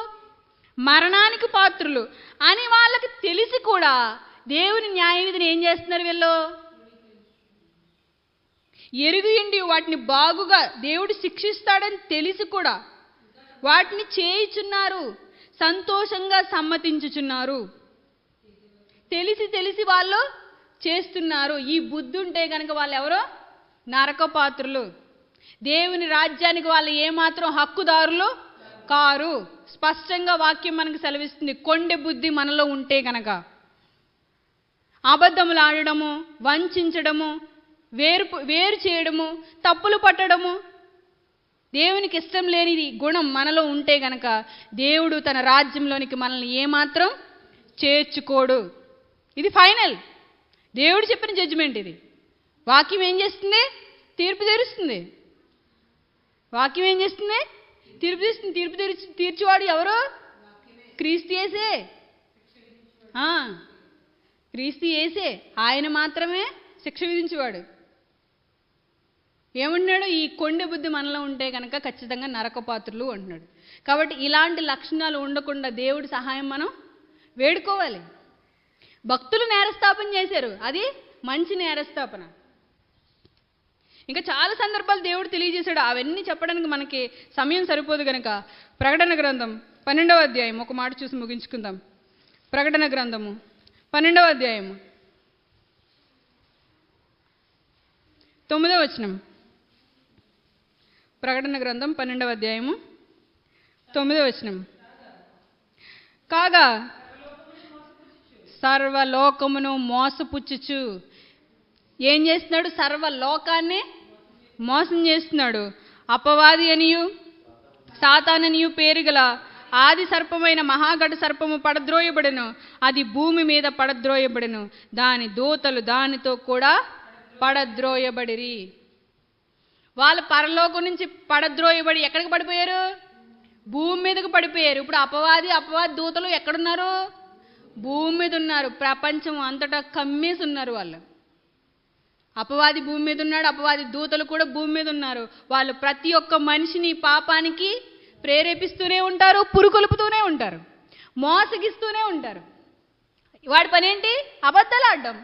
మరణానికి పాత్రులు అని వాళ్ళకి తెలిసి కూడా దేవుని న్యాయ విధిని ఏం చేస్తున్నారు? వీళ్ళు ఎరుగుండి వాటిని బాగుగా దేవుడు శిక్షిస్తాడని తెలిసి కూడా వాటిని చేయుచున్నారు, సంతోషంగా సమ్మతించుచున్నారు. తెలిసి వాళ్ళు చేస్తున్నారు. ఈ బుద్ధి ఉంటే కనుక వాళ్ళు ఎవరో నరక పాత్రులు. దేవుని రాజ్యానికి వాళ్ళు ఏమాత్రం హక్కుదారులు కారు. స్పష్టంగా వాక్యం మనకు సెలవిస్తుంది. కొండె బుద్ధి మనలో ఉంటే కనుక అబద్ధములు ఆడడము, వంచడము, వేరు చేయడము, తప్పులు పట్టడము, దేవునికి ఇష్టం లేని గుణం మనలో ఉంటే గనక దేవుడు తన రాజ్యంలోనికి మనల్ని ఏమాత్రం చేర్చుకోడు. ఇది ఫైనల్. దేవుడు చెప్పిన జడ్జిమెంట్ ఇది. వాక్యం ఏం చేస్తుంది? తీర్పు తీరుస్తుంది. వాక్యం ఏం చేస్తుంది? తీర్పు తీరుస్తుంది. తీర్పు తీర్చేవాడు ఎవరు? క్రీస్తు యేసే. క్రీస్తు యేసే. ఆయన మాత్రమే శిక్ష విధించేవాడు. ఏమంటున్నాడు? ఈ కొండె బుద్ధి మనలో ఉంటే కనుక ఖచ్చితంగా నరకపాత్రులు అంటున్నాడు. కాబట్టి ఇలాంటి లక్షణాలు ఉండకుండా దేవుడి సహాయం మనం వేడుకోవాలి. భక్తులు నేరస్థాపన చేశారు, అది మంచి నేరస్థాపన. ఇంకా చాలా సందర్భాలు దేవుడు తెలియజేశాడు. అవన్నీ చెప్పడానికి మనకి సమయం సరిపోదు కనుక ప్రకటన గ్రంథం 12వ అధ్యాయం ఒక మాట చూసి ముగించుకుందాం. ప్రకటన గ్రంథము 12వ అధ్యాయము 9వ వచనం. ప్రకటన గ్రంథం 12వ అధ్యాయము 9వ వచనం. కాగా సర్వలోకమును మోసపుచ్చుచు ఏం చేస్తున్నాడు? సర్వలోకాన్ని మోసం చేస్తున్నాడు. అపవాది అనియు సాతాననియు పేరు గల ఆది సర్పమైన మహాఘట సర్పము పడద్రోయబడెను. అది భూమి మీద పడద్రోయబడెను. దాని దూతలు దానితో కూడా పడద్రోయబడిరి. వాళ్ళు పరలోకం నుంచి పడద్రోయబడి ఎక్కడికి పడిపోయారు? భూమి మీదకు పడిపోయారు. ఇప్పుడు అపవాది దూతలు ఎక్కడున్నారు? భూమి మీద ఉన్నారు. ప్రపంచం అంతటా కమ్మేసి ఉన్నారు వాళ్ళు. అపవాది భూమి మీద ఉన్నాడు, అపవాది దూతలు కూడా భూమి మీద ఉన్నారు. వాళ్ళు ప్రతి ఒక్క మనిషిని పాపానికి ప్రేరేపిస్తూనే ఉంటారు, పురుకొలుపుతూనే ఉంటారు, మోసగిస్తూనే ఉంటారు. వాడి పని ఏంటి? అబద్ధాలు ఆడడం,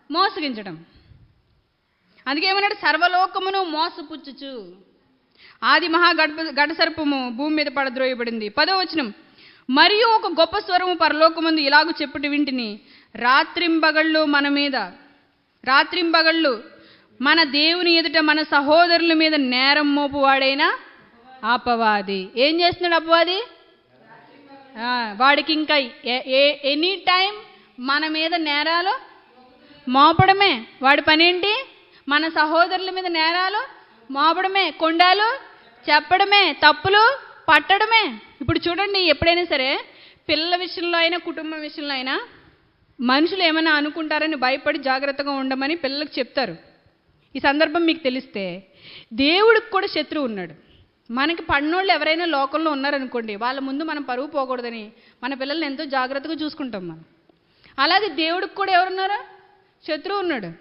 మోసగించడం. అందుకేమన్నాడు? సర్వలోకమును మోసపుచ్చుచు. ఆది గడ సర్పము భూమి మీద పడద్రోయబడింది. 10వ వచనం. మరియు ఒక గొప్ప స్వరము పరలోకమందు ఇలాగు చెప్పుట వింటిని, రాత్రింబగళ్ళు మన దేవుని ఎదుట మన సహోదరుల మీద నేరం మోపువాడైన అపవాది. ఏం చేస్తున్నాడు అపవాది? వాడికి ఇంకా ఎనీ టైం మన మీద నేరాలు మోపడమే. వాడి పని ఏంటి? మన సహోదరుల మీద నేరాలు మోపడమే, కొండాలు చెప్పడమే, తప్పులు పట్టడమే. ఇప్పుడు చూడండి, ఎప్పుడైనా సరే పిల్లల విషయంలో అయినా కుటుంబం విషయంలో అయినా మనుషులు ఏమైనా అనుకుంటారని భయపడి జాగ్రత్తగా ఉండమని పిల్లలకు చెప్తారు. ఈ సందర్భం మీకు తెలిస్తే దేవుడికి కూడా శత్రువు ఉన్నాడు. మనకి పడినోళ్ళు ఎవరైనా లోకంలో ఉన్నారనుకోండి, వాళ్ళ ముందు మనం పరువు పోకూడదని మన పిల్లల్ని ఎంతో జాగ్రత్తగా చూసుకుంటాం మనం. అలాగే దేవుడికి కూడా ఎవరున్నారా? శత్రువు ఉన్నాడు.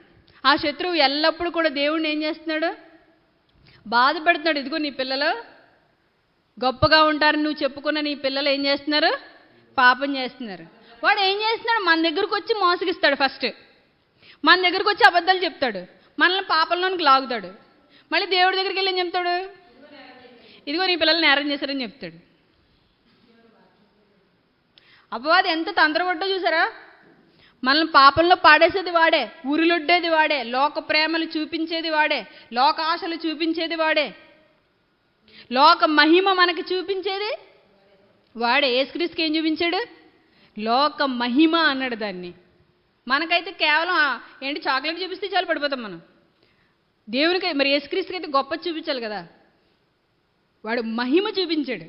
ఆ శత్రువు ఎల్లప్పుడూ కూడా దేవుడిని ఏం చేస్తున్నాడు? బాధ పెడుతున్నాడు. ఇదిగో నీ పిల్లలు గొప్పగా ఉంటారని నువ్వు చెప్పుకున్న నీ పిల్లలు ఏం చేస్తున్నారు? పాపం చేస్తున్నారు. వాడు ఏం చేస్తున్నాడు? మన దగ్గరకు వచ్చి మోసగిస్తాడు. ఫస్ట్ మన దగ్గరకు వచ్చి అబద్ధాలు చెప్తాడు, మనల్ని పాపంలోనికి లాగుతాడు. మళ్ళీ దేవుడి దగ్గరికి వెళ్ళి ఏం చెప్తాడు? ఇదిగో నీ పిల్లలు నేరం చేశారని చెప్తాడు. అపవాది ఎంత తంత్రగొట్టో చూసారా? మనల్ని పాపంలో పాడేసేది వాడే, ఉరులొడ్డేది వాడే, లోక ప్రేమలు చూపించేది వాడే, లోక ఆశలు చూపించేది వాడే, లోక మహిమ మనకి చూపించేది వాడే. యేసుక్రీస్తుకి ఏం చూపించాడు? లోక మహిమ అన్నాడు దాన్ని. మనకైతే కేవలం ఏంటి చాక్లెట్ చూపిస్తే చాలు పడిపోతాం మనం. దేవునికి మరి యేసుక్రీస్తుకి అయితే గొప్ప చూపించాలి కదా, వాడు మహిమ చూపించాడు.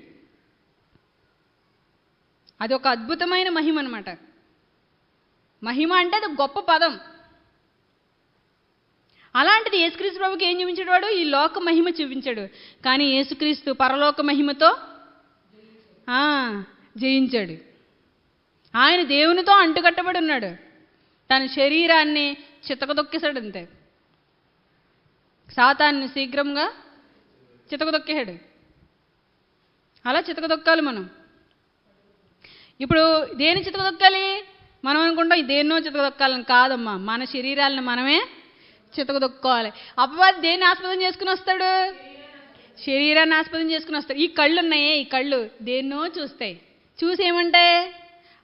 అది ఒక అద్భుతమైన మహిమ అనమాట. మహిమ అంటే అది గొప్ప పదం. అలాంటిది యేసుక్రీస్తు ప్రభుకి ఏం చూపించాడు? వాడు ఈ లోక మహిమ చూపించాడు. కానీ యేసుక్రీస్తు పరలోక మహిమతో జయించాడు. ఆయన దేవునితో అంటుకట్టబడి ఉన్నాడు. తన శరీరాన్ని చితకదొక్కేశాడు అంతే. సాతాన్ని శీఘ్రంగా చితకదొక్కేశాడు. అలా చితకదొక్కాలి మనం. ఇప్పుడు దేని చితకదొక్కాలి? మనం అనుకుంటాం దేన్నో చితకదొక్కాలని. కాదమ్మా, మన శరీరాలను మనమే చితకదొక్కోవాలి. అపవాది దేన్ని ఆస్పదం చేసుకుని వస్తాడు? శరీరాన్ని ఆస్పదం చేసుకుని వస్తాడు. ఈ కళ్ళు ఉన్నాయే, ఈ కళ్ళు దేన్నో చూస్తాయి. చూసి ఏమంటాయి?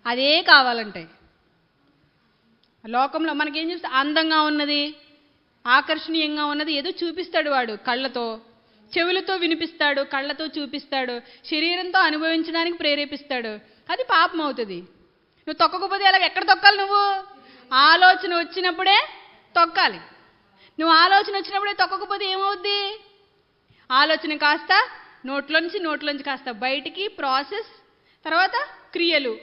అదే కావాలంటాయి. లోకంలో మనకేం చూస్తే అందంగా ఉన్నది, ఆకర్షణీయంగా ఉన్నది ఏదో చూపిస్తాడు వాడు. కళ్ళతో, చెవులతో వినిపిస్తాడు, కళ్ళతో చూపిస్తాడు, శరీరంతో అనుభవించడానికి ప్రేరేపిస్తాడు. అది పాపం అవుతుంది. నువ్వు తొక్కకపోతే అలాగ ఎక్కడ తొక్కాలి? నువ్వు ఆలోచన వచ్చినప్పుడే తొక్కాలి. నువ్వు ఆలోచన వచ్చినప్పుడే తొక్కకపోతే ఏమవుద్ది? ఆలోచన కాస్త నోట్లోంచి కాస్త బయటికి ప్రాసెస్, తర్వాత క్రియలు.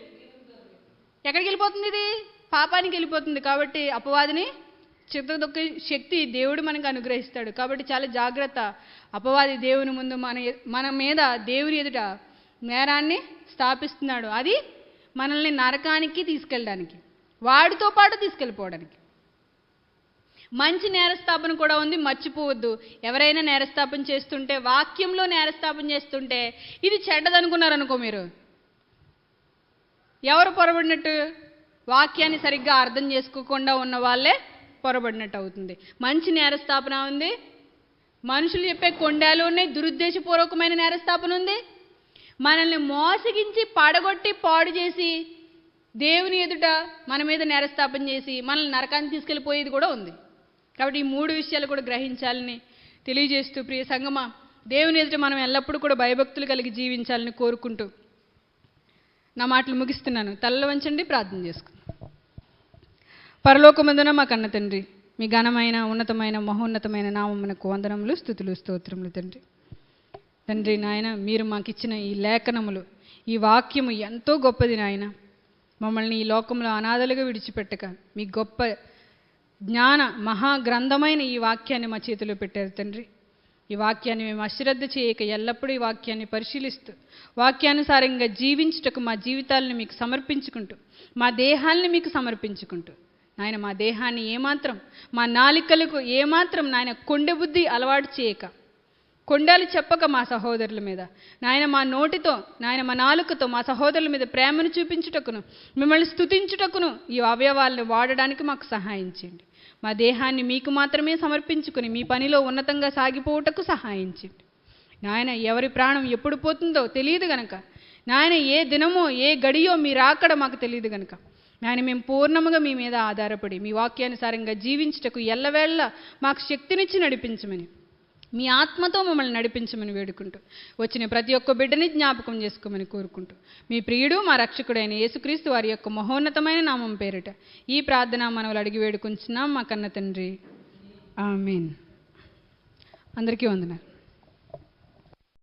ఎక్కడికి వెళ్ళిపోతుంది? ఇది పాపానికి వెళ్ళిపోతుంది. కాబట్టి అపవాదిని చితకదొక్కే శక్తి దేవుడు మనకు అనుగ్రహిస్తాడు. కాబట్టి చాలా జాగ్రత్త. అపవాది దేవుని ముందు మన మీద దేవుని ఎదుట నేరాన్ని స్థాపిస్తున్నాడు. అది మనల్ని నరకానికి తీసుకెళ్ళడానికి, వాడితో పాటు తీసుకెళ్ళిపోవడానికి. మంచి నేరస్థాపన కూడా ఉంది, మర్చిపోవద్దు. ఎవరైనా నేరస్థాపన చేస్తుంటే, వాక్యంలో నేరస్థాపన చేస్తుంటే ఇది చెడ్డదనుకున్నారనుకో, మీరు ఎవరు పొరబడినట్టు? వాక్యాన్ని సరిగ్గా అర్థం చేసుకోకుండా ఉన్న వాళ్ళే పొరబడినట్టు అవుతుంది. మంచి నేరస్థాపన ఉంది, మనుషులు చెప్పే కొండాలు ఉన్నాయి, దురుద్దేశపూర్వకమైన నేరస్థాపన ఉంది, మనల్ని మోసగించి పడగొట్టి పాడు చేసి దేవుని ఎదుట మన మీద నేరస్థాపన చేసి మనల్ని నరకానికి తీసుకెళ్ళిపోయేది కూడా ఉంది. కాబట్టి ఈ 3 విషయాలు కూడా గ్రహించాలని తెలియజేస్తూ, ప్రియ సంగమా, దేవుని ఎదుట మనం ఎల్లప్పుడూ కూడా భయభక్తులు కలిగి జీవించాలని కోరుకుంటూ నా మాటలు ముగిస్తున్నాను. తలలు వంచండి, ప్రార్థన చేసుకుందాం. పరలోకమందున మా కన్న తండ్రి, మీ ఘనమైన ఉన్నతమైన మహోన్నతమైన నామమునకు వందనములు, స్తుతులు, స్తోత్రములు తండ్రి. తండ్రి నాయన, మీరు మాకిచ్చిన ఈ లేఖనములు, ఈ వాక్యము ఎంతో గొప్పది నాయన. మమ్మల్ని ఈ లోకంలో అనాథలుగా విడిచిపెట్టక మీ గొప్ప జ్ఞాన మహాగ్రంథమైన ఈ వాక్యాన్ని మా చేతిలో పెట్టారు తండ్రి. ఈ వాక్యాన్ని మేము అశ్రద్ధ చేయక ఎల్లప్పుడూ ఈ వాక్యాన్ని పరిశీలిస్తూ వాక్యానుసారంగా జీవించుటకు మా జీవితాలను మీకు సమర్పించుకుంటూ, మా దేహాల్ని మీకు సమర్పించుకుంటూ నాయన, మా దేహాన్ని ఏమాత్రం, మా నాలికలకు ఏమాత్రం నాయన కొండె బుద్ధి అలవాటు చేయక, కొండలు చెప్పక మా సహోదరుల మీద నాయన, మా నోటితో నాయన, మా నాలుకతో మా సహోదరుల మీద ప్రేమను చూపించుటకును, మిమ్మల్ని స్తుతించుటకును ఈ అవయవాలను వాడడానికి మాకు సహాయం చేయండి. మా దేహాన్ని మీకు మాత్రమే సమర్పించుకుని మీ పనిలో ఉన్నతంగా సాగిపోవుటకు సహాయం చేయండి నాయన. ఎవరి ప్రాణం ఎప్పుడు పోతుందో తెలియదు గనక నాయన, ఏ దినమో ఏ గడియో మీరు రాకడ మాకు తెలియదు గనక నాయన, మేము పూర్ణముగా మీ మీద ఆధారపడి మీ వాక్యానుసారంగా జీవించుటకు ఎల్లవేళ మాకు శక్తినిచ్చి నడిపించమని, మీ ఆత్మతో మమ్మల్ని నడిపించమని వేడుకుంటూ, వచ్చిన ప్రతి ఒక్క బిడ్డని జ్ఞాపకం చేసుకోమని కోరుకుంటూ, మీ ప్రియుడు మా రక్షకుడైన యేసుక్రీస్తు వారి యొక్క మహోన్నతమైన నామం పేరిట ఈ ప్రార్థన మనవులు అడిగి వేడుకుంటున్నాం మా కన్న తండ్రి. ఆమేన్. అందరికీ వందనాలు.